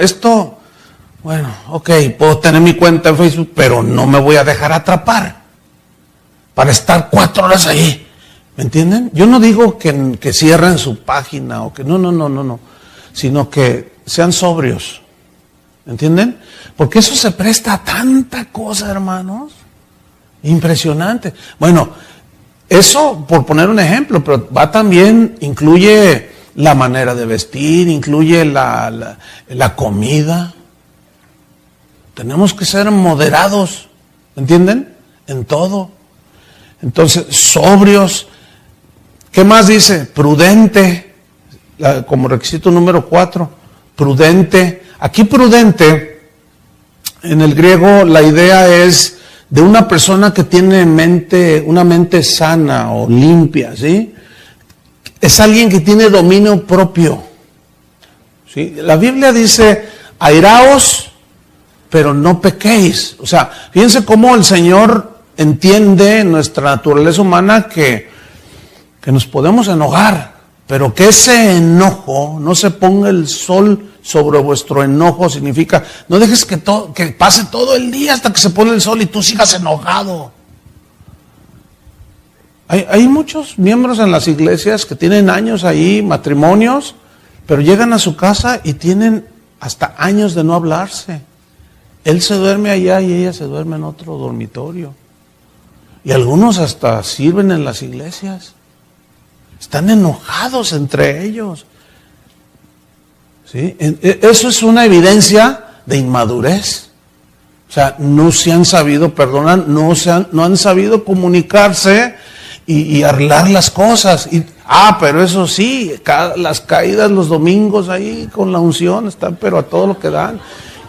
ok, puedo tener mi cuenta en Facebook, pero no me voy a dejar atrapar para estar 4 horas ahí. ¿Me entienden? Yo no digo que cierren su página o que no, sino que sean sobrios. ¿Entienden? Porque eso se presta a tanta cosa, hermanos. Impresionante. Bueno, eso por poner un ejemplo, pero incluye la manera de vestir, incluye la comida. Tenemos que ser moderados, ¿entienden? En todo. Entonces, sobrios. ¿Qué más dice? Prudente, como requisito número 4. Prudente. Aquí prudente, en el griego, la idea es de una persona que tiene una mente sana o limpia, ¿sí? Es alguien que tiene dominio propio, ¿sí? La Biblia dice, airaos, pero no pequéis. O sea, fíjense cómo el Señor entiende nuestra naturaleza humana que nos podemos enojar, pero que ese enojo, no se ponga el sol sobre vuestro enojo, significa, no dejes que pase todo el día hasta que se pone el sol y tú sigas enojado. Hay muchos miembros en las iglesias que tienen años ahí, matrimonios, pero llegan a su casa y tienen hasta años de no hablarse. Él se duerme allá y ella se duerme en otro dormitorio. Y algunos hasta sirven en las iglesias. Están enojados entre ellos. ¿Sí? Eso es una evidencia de inmadurez. O sea, no se han sabido perdonar, no han sabido comunicarse y arreglar las cosas. Pero eso sí, las caídas los domingos ahí con la unción están, pero a todo lo que dan.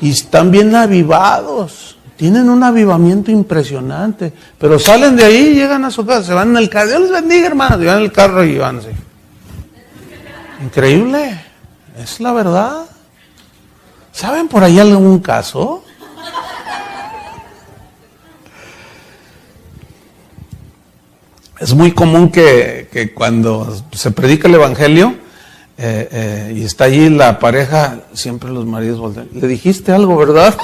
Y están bien avivados. Tienen un avivamiento impresionante. Pero salen de ahí, llegan a su casa, se van en el carro. Dios les bendiga, hermanos. Llevan en el carro y van así. Increíble. Es la verdad. ¿Saben por ahí algún caso? Es muy común que cuando se predica el evangelio y está allí la pareja, siempre los maridos voltean. ¿Le dijiste algo, verdad?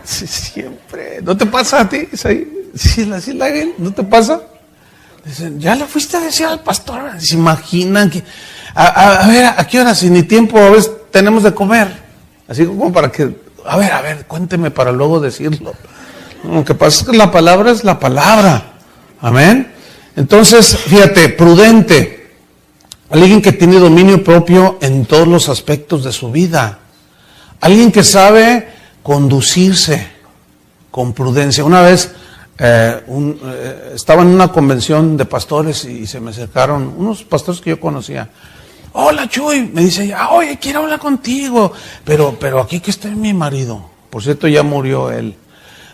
Sí, siempre. ¿No te pasa a ti? Sí, ¿no te pasa? Dicen, ¿ya le fuiste a decir al pastor? ¿Se imaginan que... A ver, ¿a qué hora? Si ni tiempo a veces tenemos de comer. Así como para que... A ver, cuénteme para luego decirlo. Lo que pasa es que la palabra es la palabra. Amén. Entonces, fíjate, prudente. Alguien que tiene dominio propio en todos los aspectos de su vida. Alguien que sabe conducirse con prudencia. Una vez estaba en una convención de pastores y se me acercaron unos pastores que yo conocía. Hola, Chuy, me dice, oye, quiero hablar contigo, pero aquí que está mi marido. Por cierto, ya murió él.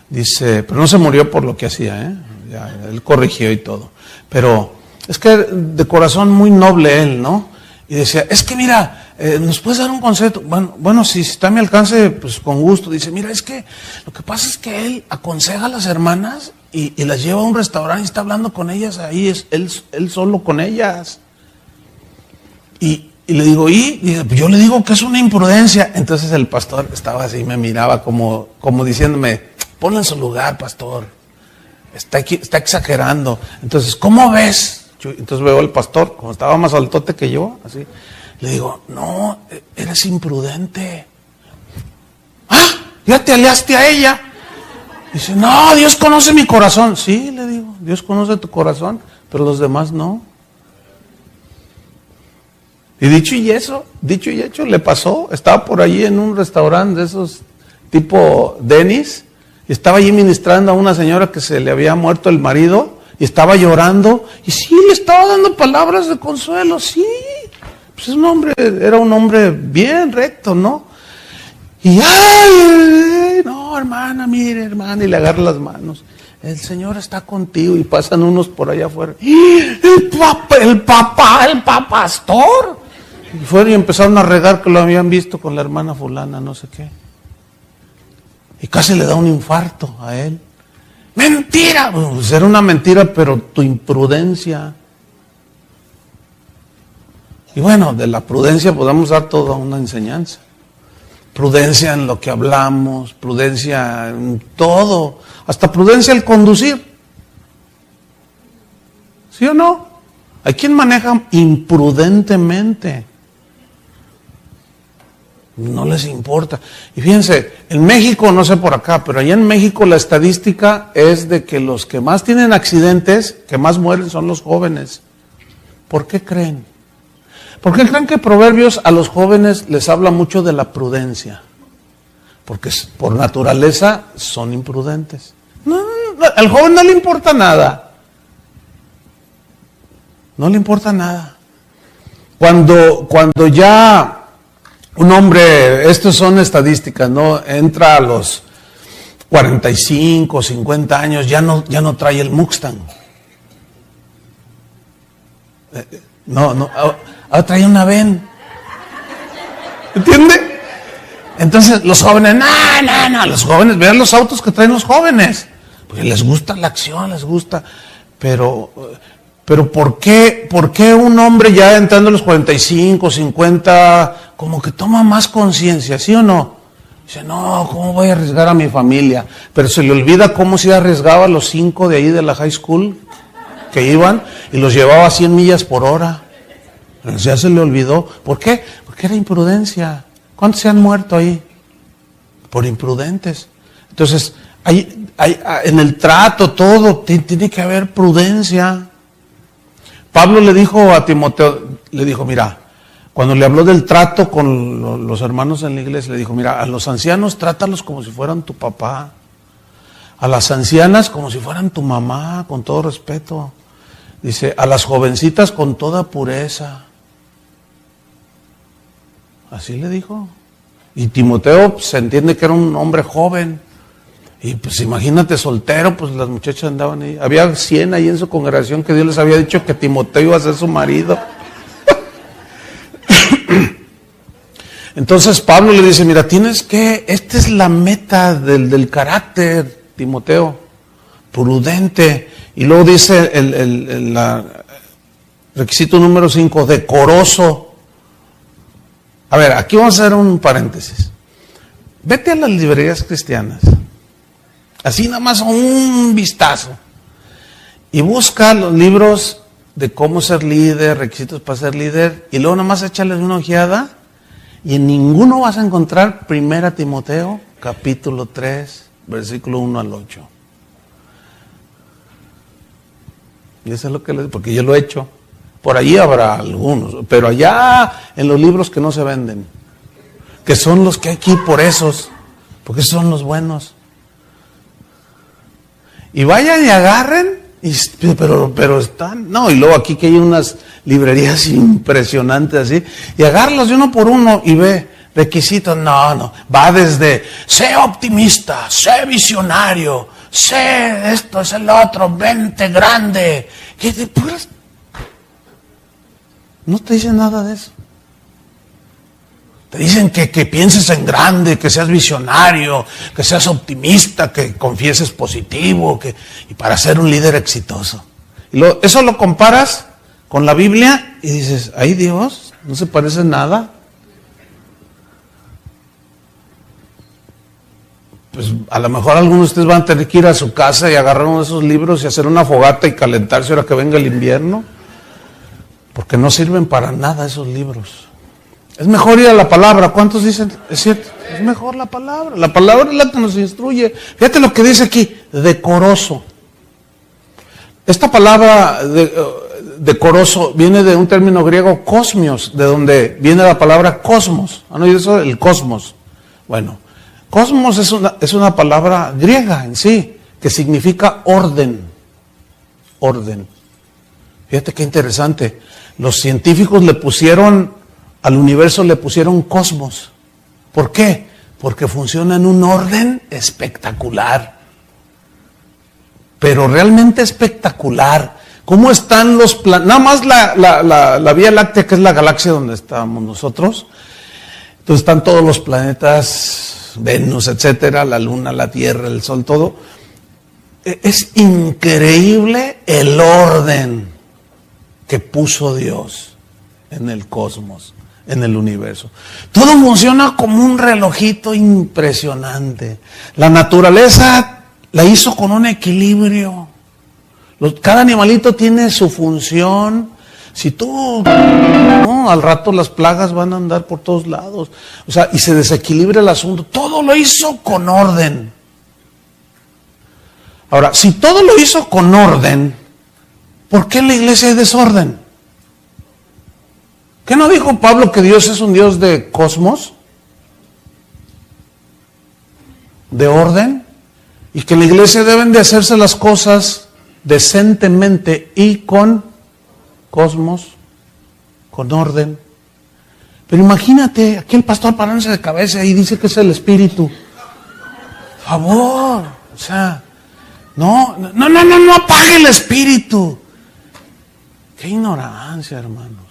Dice, pero no se murió por lo que hacía, ya, él corrigió y todo. Pero es que de corazón muy noble él, ¿no? Y decía, es que mira, ¿nos puedes dar un consejo? Bueno, si está a mi alcance, pues con gusto. Dice, mira, es que lo que pasa es que él aconseja a las hermanas y las lleva a un restaurante y está hablando con ellas ahí, él solo con ellas. Y le digo, yo le digo que es una imprudencia. Entonces el pastor estaba así, me miraba como diciéndome, ponlo en su lugar, pastor. Está exagerando. Entonces, ¿cómo ves? Entonces veo al pastor, como estaba más altote que yo, así. Le digo, no, eres imprudente. ¿Ya te aliaste a ella? Dice, no, Dios conoce mi corazón. Sí, le digo, Dios conoce tu corazón, pero los demás no. Y dicho y hecho, le pasó. Estaba por allí en un restaurante de esos tipo Dennis, y estaba allí ministrando a una señora que se le había muerto el marido, y estaba llorando, y sí, le estaba dando palabras de consuelo, sí. Pues era un hombre bien recto, ¿no? Y, no, hermana, mire, hermana, y le agarra las manos. El Señor está contigo, y pasan unos por allá afuera. El pastor. Y fueron y empezaron a regar que lo habían visto con la hermana fulana, no sé qué. Y casi le da un infarto a él. ¡Mentira! Pues era una mentira, pero tu imprudencia. Y bueno, de la prudencia podemos dar toda una enseñanza. Prudencia en lo que hablamos, prudencia en todo, hasta prudencia al conducir. ¿Sí o no? Hay quien maneja imprudentemente. No les importa. Y fíjense, en México, no sé por acá, pero allá en México la estadística es de que los que más tienen accidentes, que más mueren, son los jóvenes. ¿Por qué creen? ¿Por qué creen que Proverbios a los jóvenes les habla mucho de la prudencia? Porque por naturaleza son imprudentes. No, al joven no le importa nada. No le importa nada. Cuando ya un hombre, estas son estadísticas, ¿no? Entra a los 45, 50 años, ya no trae el Mustang. No, ahora trae una Ven. ¿Entiende? Entonces los jóvenes, no, los jóvenes, vean los autos que traen los jóvenes. Porque les gusta la acción, les gusta, pero ¿por qué un hombre ya entrando a los 45, 50, como que toma más conciencia, ¿sí o no? Dice, no, ¿cómo voy a arriesgar a mi familia? Pero se le olvida cómo se arriesgaba a los 5 de ahí de la high school, que iban y los llevaba a 100 millas por hora. Ya se le olvidó. ¿Por qué? Porque era imprudencia. ¿Cuántos se han muerto ahí? Por imprudentes. Entonces, en el trato, todo, tiene que haber prudencia. Pablo le dijo a Timoteo, le dijo, mira, cuando le habló del trato con los hermanos en la iglesia, le dijo, mira, a los ancianos trátalos como si fueran tu papá. A las ancianas como si fueran tu mamá, con todo respeto. Dice, a las jovencitas con toda pureza. Así le dijo. Y Timoteo se entiende que era un hombre joven. Y pues imagínate soltero, pues las muchachas andaban ahí. Había 100 ahí en su congregación que Dios les había dicho que Timoteo iba a ser su marido. Entonces Pablo le dice, mira, esta es la meta del carácter, Timoteo, prudente. Y luego dice el requisito número 5, decoroso. A ver, aquí vamos a hacer un paréntesis. Vete a las librerías cristianas, así nada más un vistazo, y busca los libros de cómo ser líder, requisitos para ser líder, y luego nada más échales una ojeada, y en ninguno vas a encontrar 1 Timoteo, capítulo 3, versículo 1 al 8. Y eso es lo que les digo, porque yo lo he hecho. Por allí habrá algunos, pero allá en los libros que no se venden, que son los que hay aquí por esos, porque esos son los buenos. Y vayan y agarren, pero están, no, y luego aquí que hay unas librerías impresionantes así, y agárralos de uno por uno y ve requisitos, no, va desde, sé optimista, sé visionario, sé esto, es el otro, vente grande, que de puras. No te dicen nada de eso. Te dicen que pienses en grande, que seas visionario, que seas optimista, que confieses positivo, y para ser un líder exitoso. Y eso lo comparas con la Biblia y dices, ay Dios, no se parece en nada. Pues a lo mejor algunos de ustedes van a tener que ir a su casa y agarrar uno de esos libros y hacer una fogata y calentarse ahora que venga el invierno. Porque no sirven para nada esos libros. Es mejor ir a la palabra. ¿Cuántos dicen? Es cierto, es mejor la palabra. La palabra es la que nos instruye. Fíjate lo que dice aquí, decoroso. Esta palabra decoroso viene de un término griego, cosmios, de donde viene la palabra cosmos. ¿Han oído eso? El cosmos. Bueno, cosmos es una palabra griega en sí, que significa orden. Orden. Fíjate qué interesante. Los científicos al universo le pusieron cosmos. ¿Por qué? Porque funciona en un orden espectacular. Pero realmente espectacular. ¿Cómo están los planetas? Nada más la Vía Láctea, que es la galaxia donde estamos nosotros. Entonces están todos los planetas, Venus, etcétera, la Luna, la Tierra, el Sol, todo. Es increíble el orden que puso Dios en el cosmos, en el universo. Todo funciona como un relojito impresionante. La naturaleza la hizo con un equilibrio. Cada animalito tiene su función. Si tú, no, al rato las plagas van a andar por todos lados. O sea, y se desequilibra el asunto. Todo lo hizo con orden. Ahora, si todo lo hizo con orden, ¿por qué en la iglesia hay desorden? ¿Qué no dijo Pablo que Dios es un Dios de cosmos? ¿De orden? Y que en la iglesia deben de hacerse las cosas decentemente y con cosmos, con orden. Pero imagínate, aquí el pastor parándose de cabeza y dice que es el Espíritu. Por favor, o sea, no apague el Espíritu. Qué ignorancia, hermanos.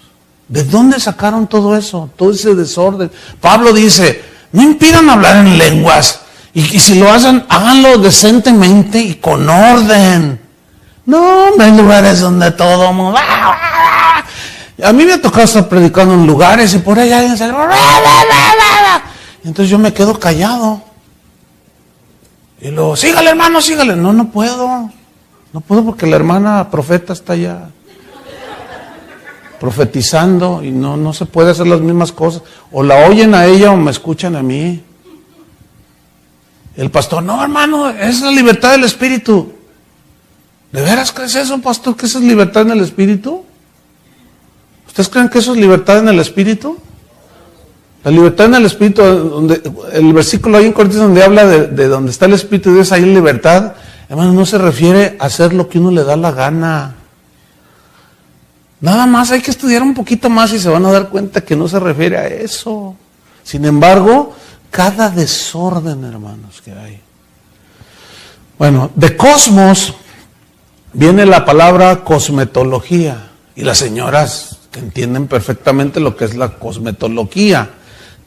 ¿De dónde sacaron todo eso? Todo ese desorden. Pablo dice, no impidan hablar en lenguas. Y si lo hacen, háganlo decentemente y con orden. No, hay lugares donde todo mundo... A mí me ha tocado estar predicando en lugares y por ahí alguien sale... Entonces yo me quedo callado. Y luego, sígale hermano, sígale. No puedo. No puedo porque la hermana profeta está allá profetizando y no se puede hacer las mismas cosas. O la oyen a ella o me escuchan a mí. El pastor, no hermano, es la libertad del espíritu. ¿De veras crees eso, pastor, que eso es libertad en el espíritu? ¿Ustedes creen que eso es libertad en el espíritu? La libertad en el espíritu, donde, el versículo ahí en Corintios donde habla de donde está el espíritu de Dios, ahí en libertad, hermano, no se refiere a hacer lo que uno le da la gana. Nada más hay que estudiar un poquito más y se van a dar cuenta que no se refiere a eso. Sin embargo, cada desorden, hermanos, que hay. Bueno, de cosmos viene la palabra cosmetología. Y las señoras que entienden perfectamente lo que es la cosmetología.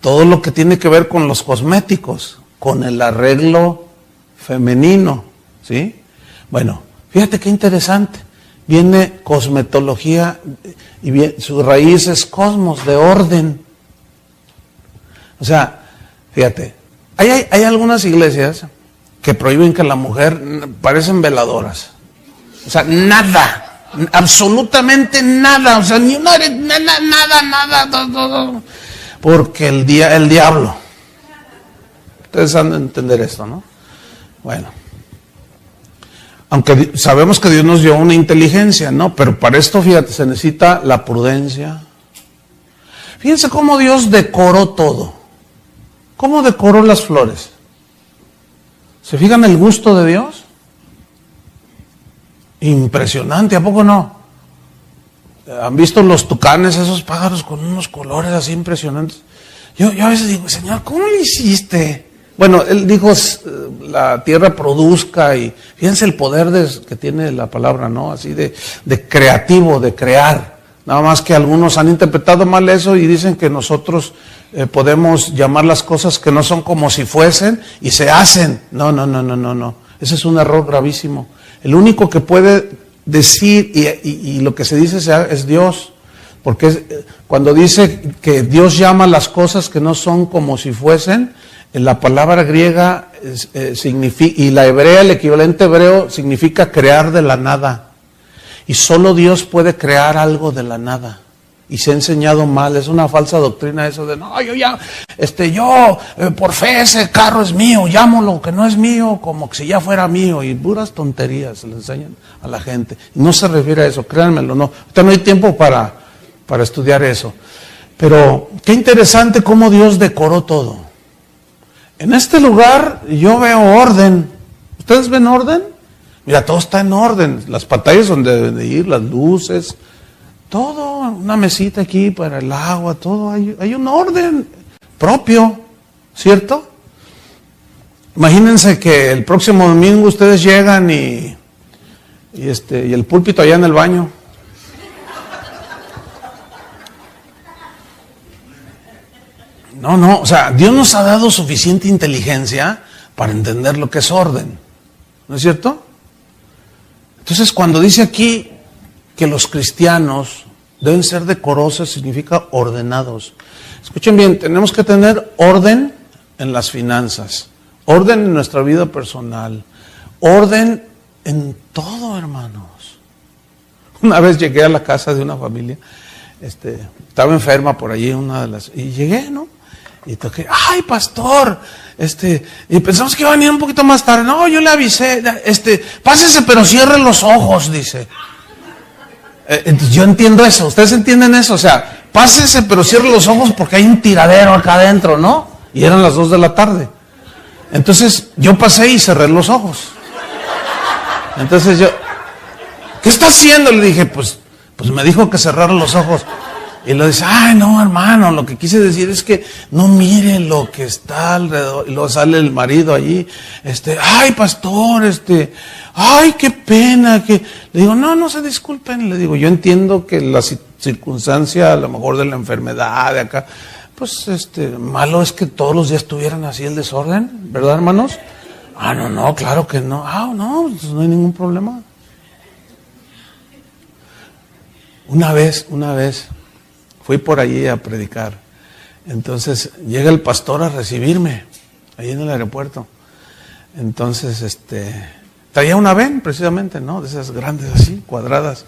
Todo lo que tiene que ver con los cosméticos, con el arreglo femenino, ¿sí? Bueno, fíjate qué interesante. Viene cosmetología y su raíz es cosmos, de orden. O sea, fíjate, hay algunas iglesias que prohíben que la mujer, parecen veladoras. O sea, nada, absolutamente nada, o sea, ni una, nada, todo. Porque el diablo. Ustedes han de entender esto, ¿no? Bueno. Aunque sabemos que Dios nos dio una inteligencia, ¿no? Pero para esto, fíjate, se necesita la prudencia. Fíjense cómo Dios decoró todo. ¿Cómo decoró las flores? ¿Se fijan el gusto de Dios? Impresionante, ¿a poco no? ¿Han visto los tucanes, esos pájaros con unos colores así impresionantes? Yo a veces digo, Señor, ¿cómo lo hiciste? Bueno, Él dijo, la tierra produzca, y fíjense el poder que tiene la palabra, ¿no? Así de creativo, de crear. Nada más que algunos han interpretado mal eso y dicen que nosotros podemos llamar las cosas que no son como si fuesen y se hacen. No. Ese es un error gravísimo. El único que puede decir y lo que se dice es Dios. Porque cuando dice que Dios llama las cosas que no son como si fuesen, en la palabra griega significa, y la hebrea, el equivalente hebreo, significa crear de la nada. Y solo Dios puede crear algo de la nada. Y se ha enseñado mal, es una falsa doctrina eso de, no, yo por fe ese carro es mío, llamo lo que no es mío como que si ya fuera mío, y puras tonterías se le enseñan a la gente. Y no se refiere a eso, créanmelo, no. Ahorita no hay tiempo para estudiar eso. Pero qué interesante cómo Dios decoró todo. En este lugar yo veo orden. ¿Ustedes ven orden? Mira, todo está en orden. Las pantallas donde deben de ir, las luces, todo, una mesita aquí para el agua, todo. Hay un orden propio, ¿cierto? Imagínense que el próximo domingo ustedes llegan y el púlpito allá en el baño. No, o sea, Dios nos ha dado suficiente inteligencia para entender lo que es orden, ¿no es cierto? Entonces, cuando dice aquí que los cristianos deben ser decorosos, significa ordenados. Escuchen bien, tenemos que tener orden en las finanzas, orden en nuestra vida personal, orden en todo, hermanos. Una vez llegué a la casa de una familia, estaba enferma por allí y llegué, ¿no? Y toqué, ay pastor, y pensamos que iba a venir un poquito más tarde. No, yo le avisé, pásese pero cierre los ojos, dice. Yo entiendo eso, ¿ustedes entienden eso? O sea, pásese pero cierre los ojos porque hay un tiradero acá adentro, ¿no? Y eran las 2 de la tarde. Entonces yo pasé y cerré los ojos. Entonces yo, ¿qué está haciendo? Le dije, pues me dijo que cerrara los ojos. Y lo dice, ay no hermano, lo que quise decir es que no mire lo que está alrededor. Y luego sale el marido allí, ay pastor, ay qué pena, que le digo, no se disculpen, le digo, yo entiendo que la circunstancia a lo mejor de la enfermedad de acá, pues malo es que todos los días tuvieran así el desorden, ¿verdad hermanos? Ah no, claro que no, no, pues no hay ningún problema. Una vez fui por allí a predicar. Entonces llega el pastor a recibirme, ahí en el aeropuerto. Entonces, traía una ven precisamente, ¿no? De esas grandes así, cuadradas.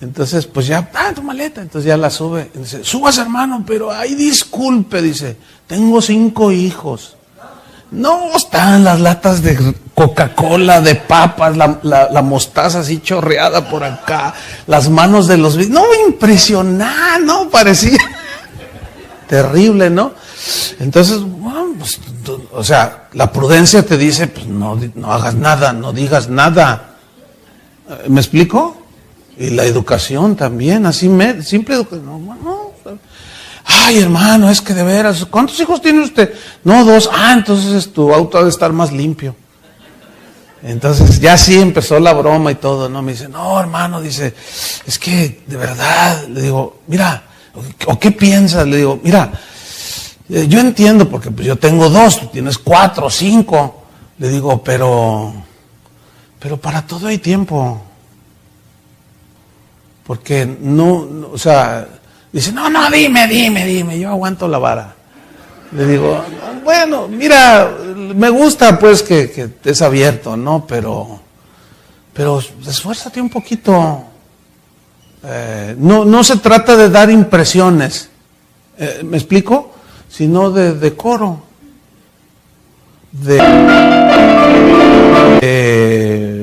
Entonces, pues ya, tu maleta. Entonces ya la sube. Y dice, subas, hermano, pero ay, disculpe, dice, tengo 5 hijos. No, están las latas de Coca-Cola, de papas, la mostaza así chorreada por acá, las manos de los... No, impresionante, ¿no? Parecía terrible, ¿no? Entonces, bueno, pues, o sea, la prudencia te dice, pues no hagas nada, no digas nada. ¿Me explico? Y la educación también, así, simple educación. No. Ay, hermano, es que de veras, ¿cuántos hijos tiene usted? No, 2. Entonces tu auto ha de estar más limpio. Entonces ya sí empezó la broma y todo, ¿no? Me dice, no, hermano, dice, es que de verdad, le digo, mira, ¿o qué piensas? Le digo, mira, yo entiendo porque pues yo tengo 2, tú tienes 4, 5. Le digo, pero para todo hay tiempo. Porque no, o sea, dice, no, dime, yo aguanto la vara. Le digo, bueno, mira, me gusta pues que estés abierto, ¿no? Pero esfuérzate un poquito. No se trata de dar impresiones, ¿me explico? Sino de decoro, de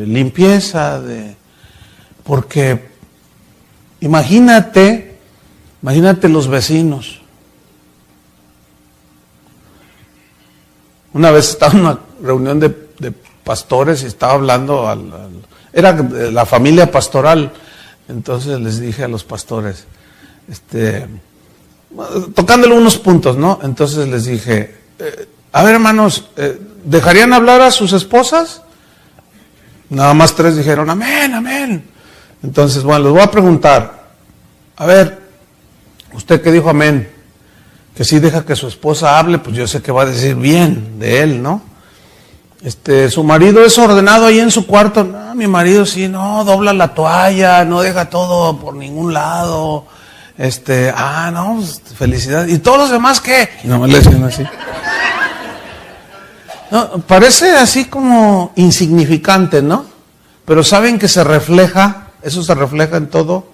limpieza, porque imagínate los vecinos. Una vez estaba en una reunión de pastores y estaba hablando era la familia pastoral. Entonces les dije a los pastores, tocándole unos puntos, ¿no? Entonces les dije, a ver, hermanos, ¿dejarían hablar a sus esposas? Nada más 3 dijeron, amén. Entonces, bueno, les voy a preguntar, a ver, ¿usted qué dijo amén? Que si deja que su esposa hable, pues yo sé que va a decir bien de él, ¿no? Su marido es ordenado ahí en su cuarto. No, mi marido sí, no, dobla la toalla, no deja todo por ningún lado. No, pues, felicidad. ¿Y todos los demás qué? Y no me le dicen así. No, parece así como insignificante, ¿no? Pero saben que se refleja, eso se refleja en todo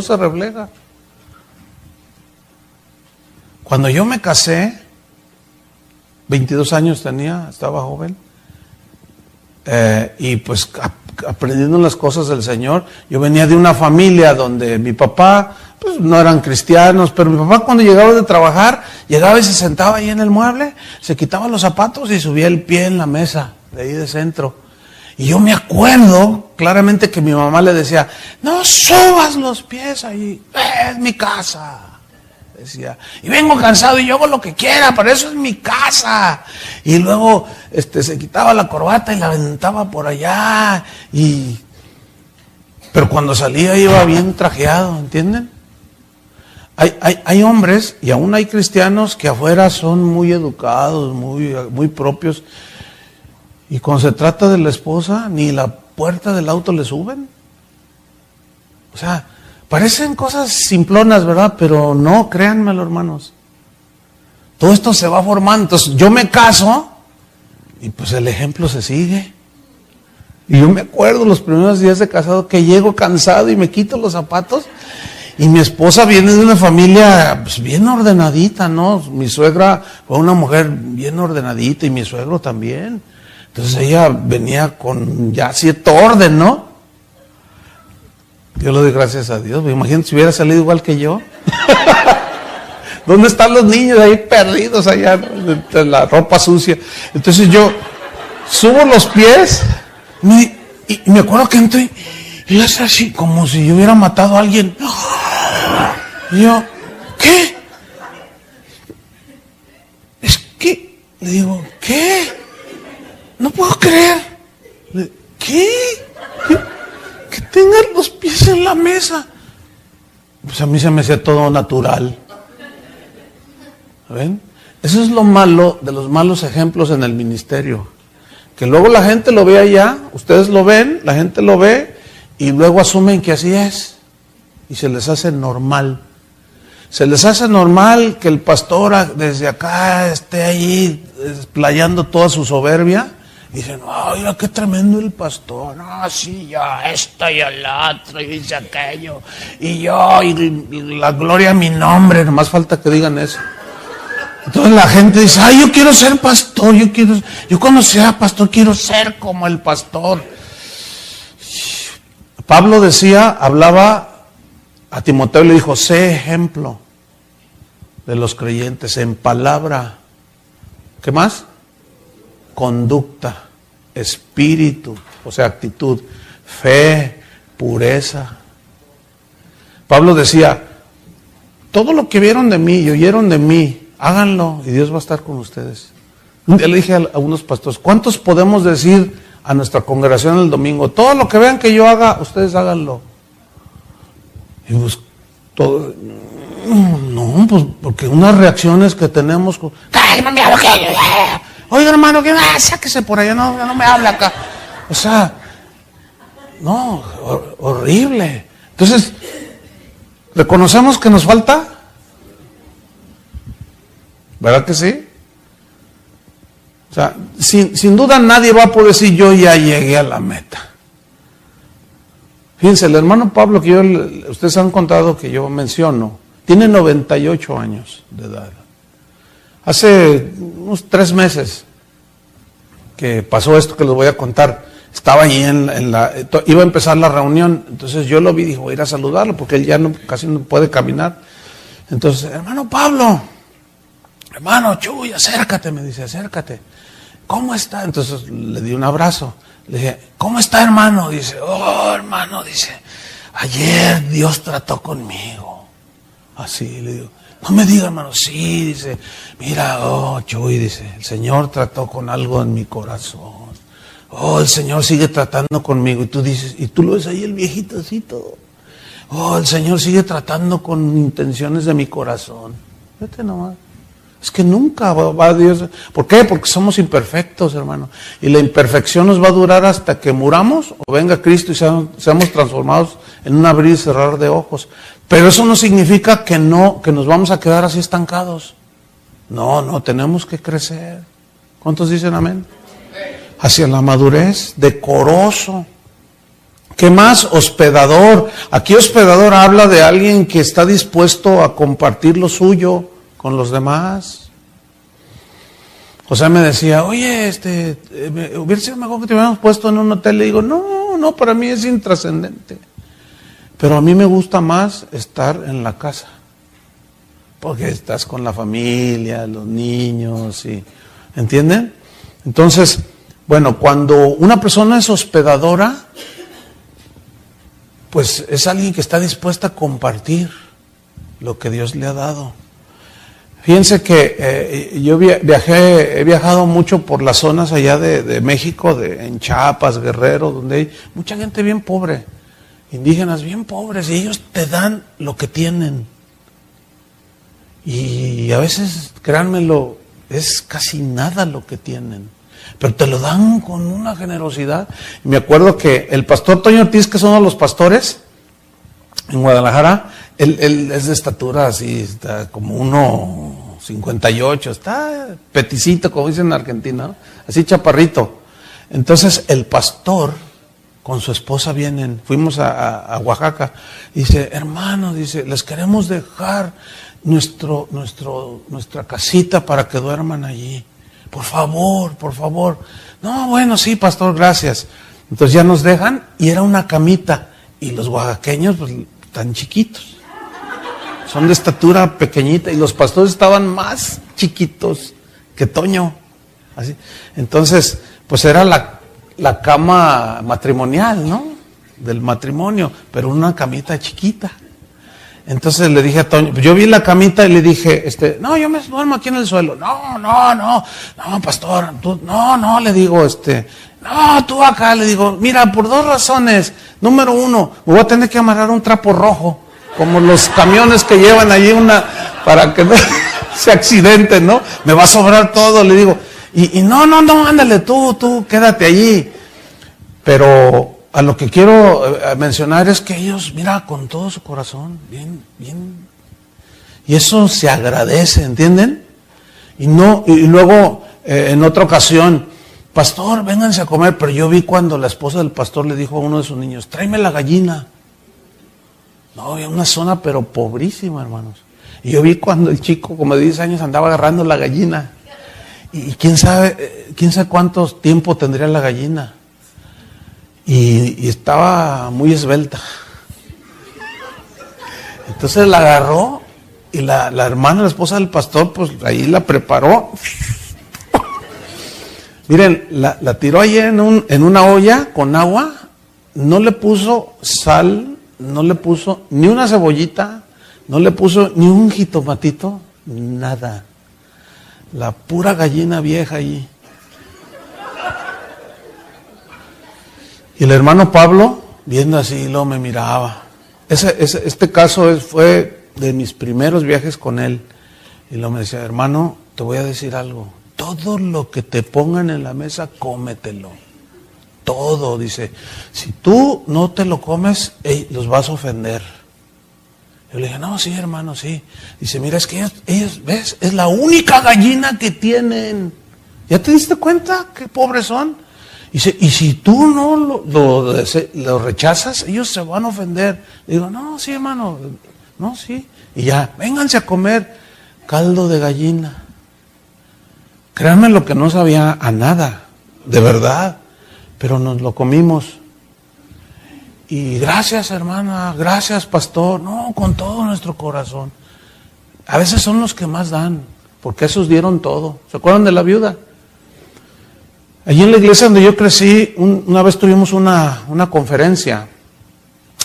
se refleja. Cuando yo me casé, 22 años tenía, estaba joven, y pues aprendiendo las cosas del Señor. Yo venía de una familia donde mi papá, pues no eran cristianos, pero mi papá cuando llegaba de trabajar, llegaba y se sentaba ahí en el mueble, se quitaba los zapatos y subía el pie en la mesa, de ahí de centro. Y yo me acuerdo claramente que mi mamá le decía, no subas los pies ahí, es mi casa. Decía, y vengo cansado y yo hago lo que quiera, pero eso es mi casa. Y luego se quitaba la corbata y la aventaba por allá. Pero cuando salía iba bien trajeado, ¿entienden? Hay hombres, y aún hay cristianos, que afuera son muy educados, muy propios. Y cuando se trata de la esposa, ni la puerta del auto le suben. O sea, parecen cosas simplonas, ¿verdad? Pero no, créanmelo, hermanos. Todo esto se va formando. Entonces, yo me caso y pues el ejemplo se sigue. Y yo me acuerdo los primeros días de casado que llego cansado y me quito los zapatos. Y mi esposa viene de una familia pues, bien ordenadita, ¿no? Mi suegra fue una mujer bien ordenadita y mi suegro también. Entonces ella venía con ya cierto orden, ¿no? Yo le doy gracias a Dios. Imagínate si hubiera salido igual que yo. ¿Dónde están los niños ahí perdidos allá, ¿no? La ropa sucia? Entonces yo subo los pies y me acuerdo que entré y le hace así, como si yo hubiera matado a alguien. Y yo, ¿qué? Es que, le digo, ¿qué? No puedo creer. ¿Qué? Que tengan los pies en la mesa. Pues a mí se me hacía todo natural. ¿Ven? Eso es lo malo de los malos ejemplos en el ministerio. Que luego la gente lo ve allá, ustedes lo ven, la gente lo ve, y luego asumen que así es. Y se les hace normal. Se les hace normal que el pastor desde acá esté ahí explayando toda su soberbia, Y dicen, ay, mira qué tremendo el pastor. No, sí, ya esto y el otro, y dice aquello. Y yo, y la gloria a mi nombre, nomás falta que digan eso. Entonces la gente dice, ay, yo quiero ser pastor, yo cuando sea pastor quiero ser como el pastor. Pablo hablaba a Timoteo y le dijo, sé ejemplo de los creyentes en palabra. ¿Qué más? Conducta, espíritu, o sea, actitud, fe, pureza. Pablo decía, todo lo que vieron de mí y oyeron de mí, háganlo y Dios va a estar con ustedes. Un día le dije a unos pastores, ¿cuántos podemos decir a nuestra congregación el domingo? Todo lo que vean que yo haga, ustedes háganlo. Y pues, todo, no, pues porque unas reacciones que tenemos, ¡ay, no me habla! Oiga, hermano, que sáquese por allá, no me habla acá. O sea, no, horrible. Entonces, ¿reconocemos que nos falta? ¿Verdad que sí? O sea, sin duda nadie va a poder decir yo ya llegué a la meta. Fíjense, el hermano Pablo que ustedes han contado que yo menciono, tiene 98 años de edad. Hace unos 3 meses que pasó esto que les voy a contar. Estaba allí iba a empezar la reunión, entonces yo lo vi y dije, voy a ir a saludarlo porque él ya casi no puede caminar. Entonces, hermano Pablo, hermano Chuy, acércate, me dice, acércate. ¿Cómo está? Entonces le di un abrazo. Le dije, ¿cómo está, hermano? Dice, oh, hermano, dice, ayer Dios trató conmigo. Así le digo, no me diga, hermano, sí, dice, mira, oh, Chuy, dice, el Señor trató con algo en mi corazón. Oh, el Señor sigue tratando conmigo. Y tú dices, y tú lo ves ahí el viejito así todo. Oh, el Señor sigue tratando con intenciones de mi corazón. Vete nomás. Es que nunca va Dios. ¿Por qué? Porque somos imperfectos, hermano. Y la imperfección nos va a durar hasta que muramos o venga Cristo y seamos transformados en un abrir y cerrar de ojos. Pero eso no significa que nos vamos a quedar así estancados. No, tenemos que crecer. ¿Cuántos dicen amén? Hacia la madurez, decoroso. ¿Qué más? Hospedador. Aquí hospedador habla de alguien que está dispuesto a compartir lo suyo con los demás. José me decía, oye, hubiera sido mejor que te hubiéramos puesto en un hotel. Le digo, no, para mí es intrascendente. Pero a mí me gusta más estar en la casa. Porque estás con la familia, los niños, ¿entienden? Entonces, bueno, cuando una persona es hospedadora, pues es alguien que está dispuesta a compartir lo que Dios le ha dado. Fíjense que yo he viajado mucho por las zonas allá de México, en Chiapas, Guerrero, donde hay mucha gente bien pobre, indígenas bien pobres, y ellos te dan lo que tienen. Y a veces, créanmelo, es casi nada lo que tienen, pero te lo dan con una generosidad. Y me acuerdo que el pastor Toño Ortiz, que es uno de los pastores en Guadalajara, él es de estatura así, está como 1.58, está peticito, como dicen en Argentina, ¿no? Así chaparrito. Entonces el pastor con su esposa fuimos a Oaxaca, y dice, hermano, dice, les queremos dejar nuestra casita para que duerman allí. Por favor. No, bueno, sí, pastor, gracias. Entonces ya nos dejan, y era una camita, y los oaxaqueños, pues, tan chiquitos. Son de estatura pequeñita, y los pastores estaban más chiquitos que Toño. Así. Entonces, pues era la cama matrimonial, ¿no? Del matrimonio, pero una camita chiquita. Entonces le dije a Toño, yo vi la camita y le dije, no, yo me duermo aquí en el suelo. No, pastor, tú, no, le digo, no, tú acá, le digo, mira, por 2 razones. Número 1, me voy a tener que amarrar un trapo rojo, como los camiones que llevan allí para que no se accidenten, ¿no? Me va a sobrar todo, le digo. Y no, ándale, tú, quédate allí. Pero a lo que quiero mencionar es que ellos, mira, con todo su corazón, bien. Y eso se agradece, ¿entienden? Y luego, en otra ocasión, pastor, vénganse a comer. Pero yo vi cuando la esposa del pastor le dijo a uno de sus niños, tráeme la gallina. No, había una zona pero pobrísima, hermanos. Y yo vi cuando el chico, como de 10 años, andaba agarrando la gallina. Y quién sabe cuánto tiempo tendría la gallina. Y estaba muy esbelta. Entonces la agarró y la hermana, la esposa del pastor, pues ahí la preparó. Miren, la tiró ahí en una olla con agua, no le puso sal, no le puso ni una cebollita, no le puso ni un jitomatito, nada. La pura gallina vieja allí. Y el hermano Pablo, viendo así, luego me miraba. Este caso fue de mis primeros viajes con él. Y luego me decía, hermano, te voy a decir algo. Todo lo que te pongan en la mesa, cómetelo. Todo, dice. Si tú no te lo comes, los vas a ofender. Yo le dije, no, sí, hermano, sí. Dice, mira, es que ellos, ¿ves? Es la única gallina que tienen. ¿Ya te diste cuenta qué pobres son? Dice, y si tú no lo rechazas, ellos se van a ofender. Digo, no, sí, hermano, no, sí. Y ya, vénganse a comer caldo de gallina. Créanme lo que no sabía a nada, de verdad, pero nos lo comimos. Y gracias, hermana, gracias, pastor, no, con todo nuestro corazón. A veces son los que más dan, porque esos dieron todo. ¿Se acuerdan de la viuda? Allí en la iglesia donde yo crecí, una vez tuvimos una conferencia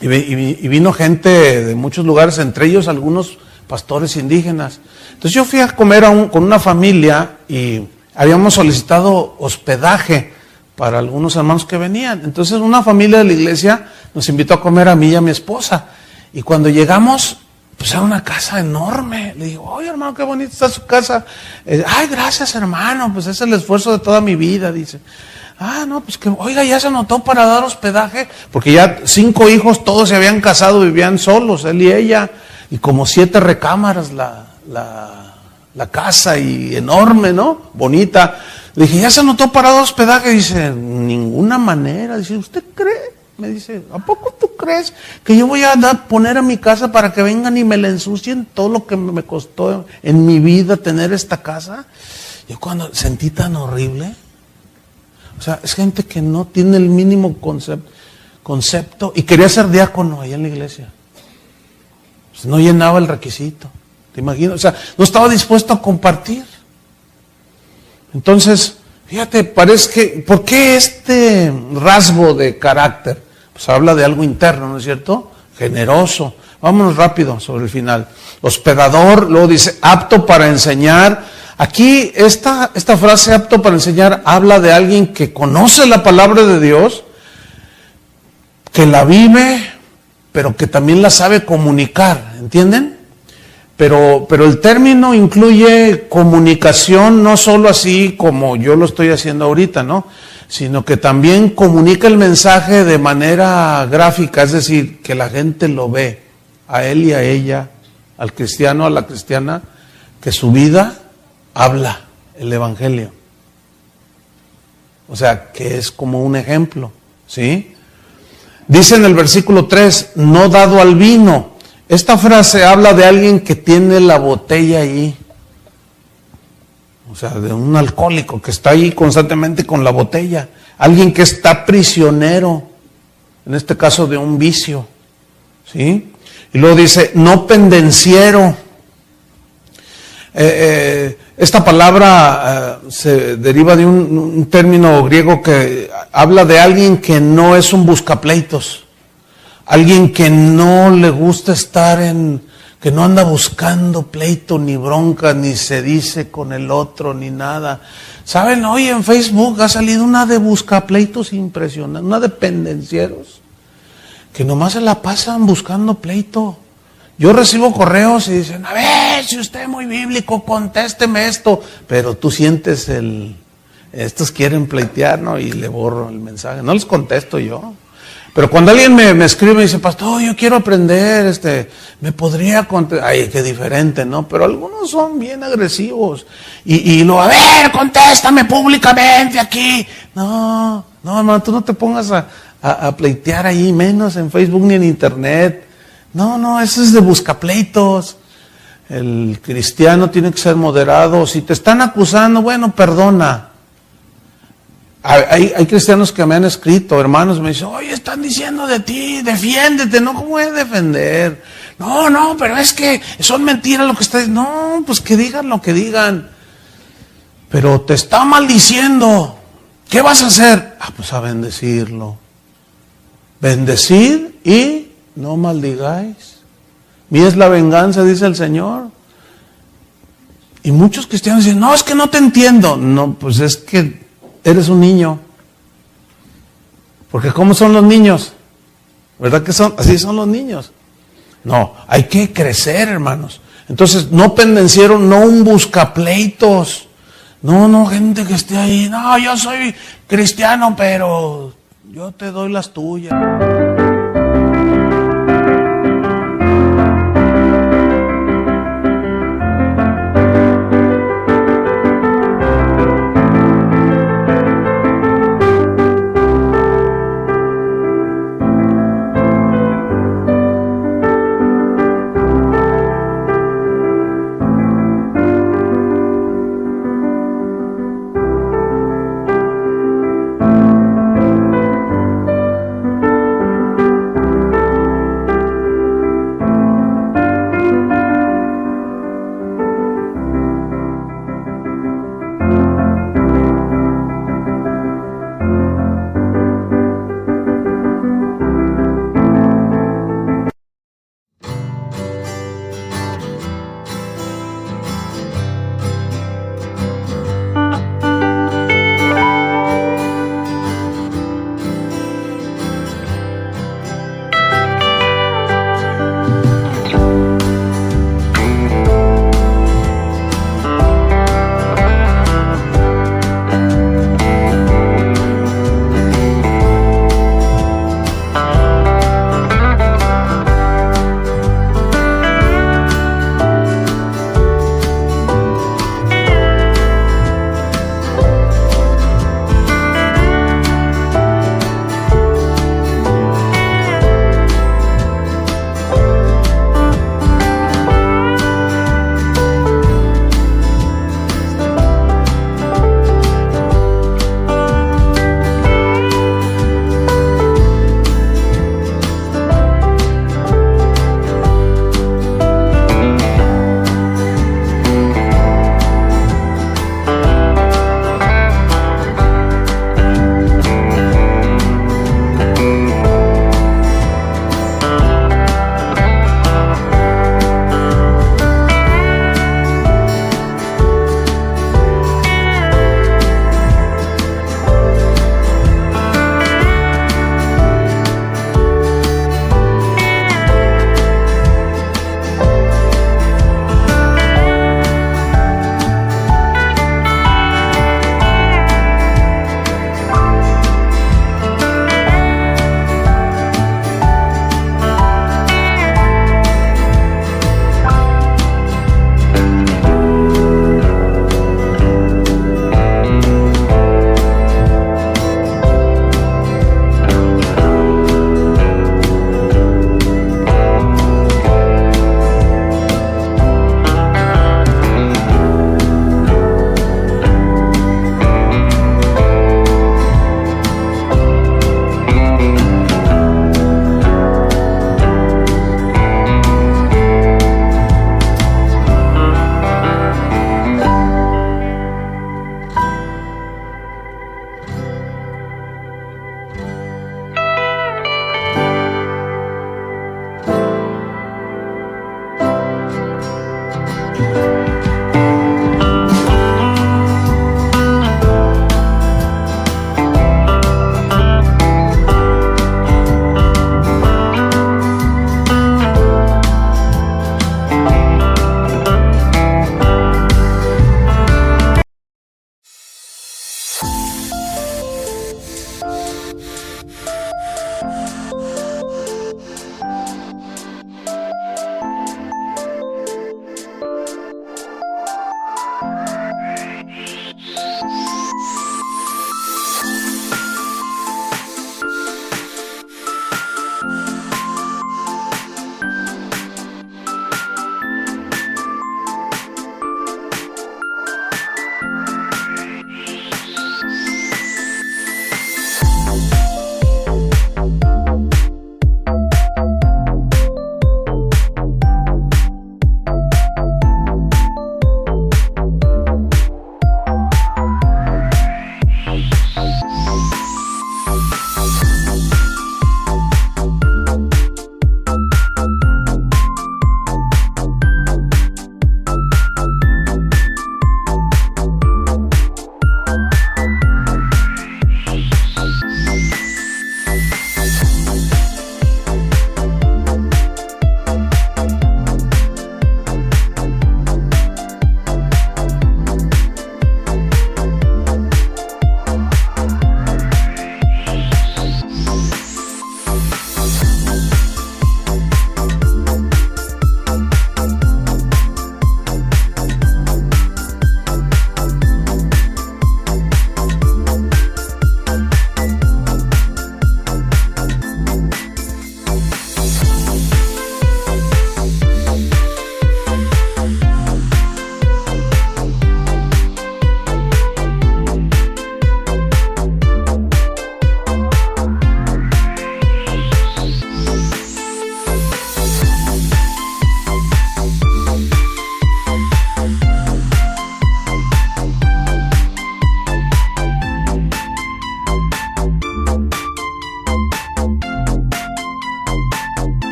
y vino gente de muchos lugares, entre ellos algunos pastores indígenas. Entonces yo fui a comer con una familia y habíamos solicitado hospedaje para algunos hermanos que venían. Entonces una familia de la iglesia nos invitó a comer a mí y a mi esposa. Y cuando llegamos, pues era una casa enorme. Le digo, oye, hermano, qué bonita está su casa. Ay, gracias, hermano, pues es el esfuerzo de toda mi vida, dice. Ah, no, pues que, oiga, ya se anotó para dar hospedaje, porque ya 5 hijos, todos se habían casado, vivían solos, él y ella, y como 7 recámaras la casa, y enorme, ¿no? Bonita. Le dije, ¿ya se anotó para dar hospedaje? Dice, ninguna manera. Dice, ¿usted cree? Me dice, ¿a poco tú crees que yo voy a poner a mi casa para que vengan y me la ensucien todo lo que me costó en mi vida tener esta casa? Yo cuando sentí tan horrible, o sea, es gente que no tiene el mínimo concepto y quería ser diácono allá en la iglesia. Pues no llenaba el requisito, ¿te imaginas? O sea, no estaba dispuesto a compartir. Entonces, fíjate, parece que, ¿por qué este rasgo de carácter? Pues habla de algo interno, ¿no es cierto? Generoso. Vámonos rápido sobre el final. Hospedador, luego dice, apto para enseñar. Aquí, esta frase, apto para enseñar, habla de alguien que conoce la palabra de Dios, que la vive, pero que también la sabe comunicar, ¿entienden? Pero el término incluye comunicación, no solo así como yo lo estoy haciendo ahorita, ¿no? Sino que también comunica el mensaje de manera gráfica, es decir, que la gente lo ve, a él y a ella, al cristiano, a la cristiana, que su vida habla el evangelio. O sea, que es como un ejemplo, ¿sí? Dice en el versículo 3, no dado al vino. Esta frase habla de alguien que tiene la botella ahí. O sea, de un alcohólico que está ahí constantemente con la botella. Alguien que está prisionero, en este caso de un vicio. ¿Sí? Y luego dice, no pendenciero. Esta palabra se deriva de un término griego que habla de alguien que no es un buscapleitos. Alguien que no le gusta estar que no anda buscando pleito, ni bronca, ni se dice con el otro, ni nada. ¿Saben? Hoy en Facebook ha salido una de buscapleitos impresionante, una de pendencieros, que nomás se la pasan buscando pleito. Yo recibo correos y dicen, a ver, si usted es muy bíblico, contésteme esto. Pero tú sientes estos quieren pleitear, ¿no? Y le borro el mensaje. No les contesto yo. Pero cuando alguien me escribe y dice, pastor, yo quiero aprender, me podría contestar. Ay, qué diferente, ¿no? Pero algunos son bien agresivos. Y lo, a ver, contéstame públicamente aquí. No, tú no te pongas a pleitear ahí, menos en Facebook ni en Internet. No, eso es de buscapleitos. El cristiano tiene que ser moderado. Si te están acusando, bueno, perdona. Hay cristianos que me han escrito, hermanos, me dicen, oye, están diciendo de ti, defiéndete, ¿no? ¿Cómo voy a defender? No, pero es que son mentiras lo que está diciendo. No, pues que digan lo que digan. Pero te está maldiciendo. ¿Qué vas a hacer? Pues a bendecirlo. Bendecid y no maldigáis. Mía es la venganza, dice el Señor. Y muchos cristianos dicen, no, es que no te entiendo. No, pues es que eres un niño. Porque ¿cómo son los niños? ¿Verdad que son? Así son los niños. No, hay que crecer, hermanos. Entonces, no pendencieron, no un buscapleitos. No, gente que esté ahí. No, yo soy cristiano, pero yo te doy las tuyas.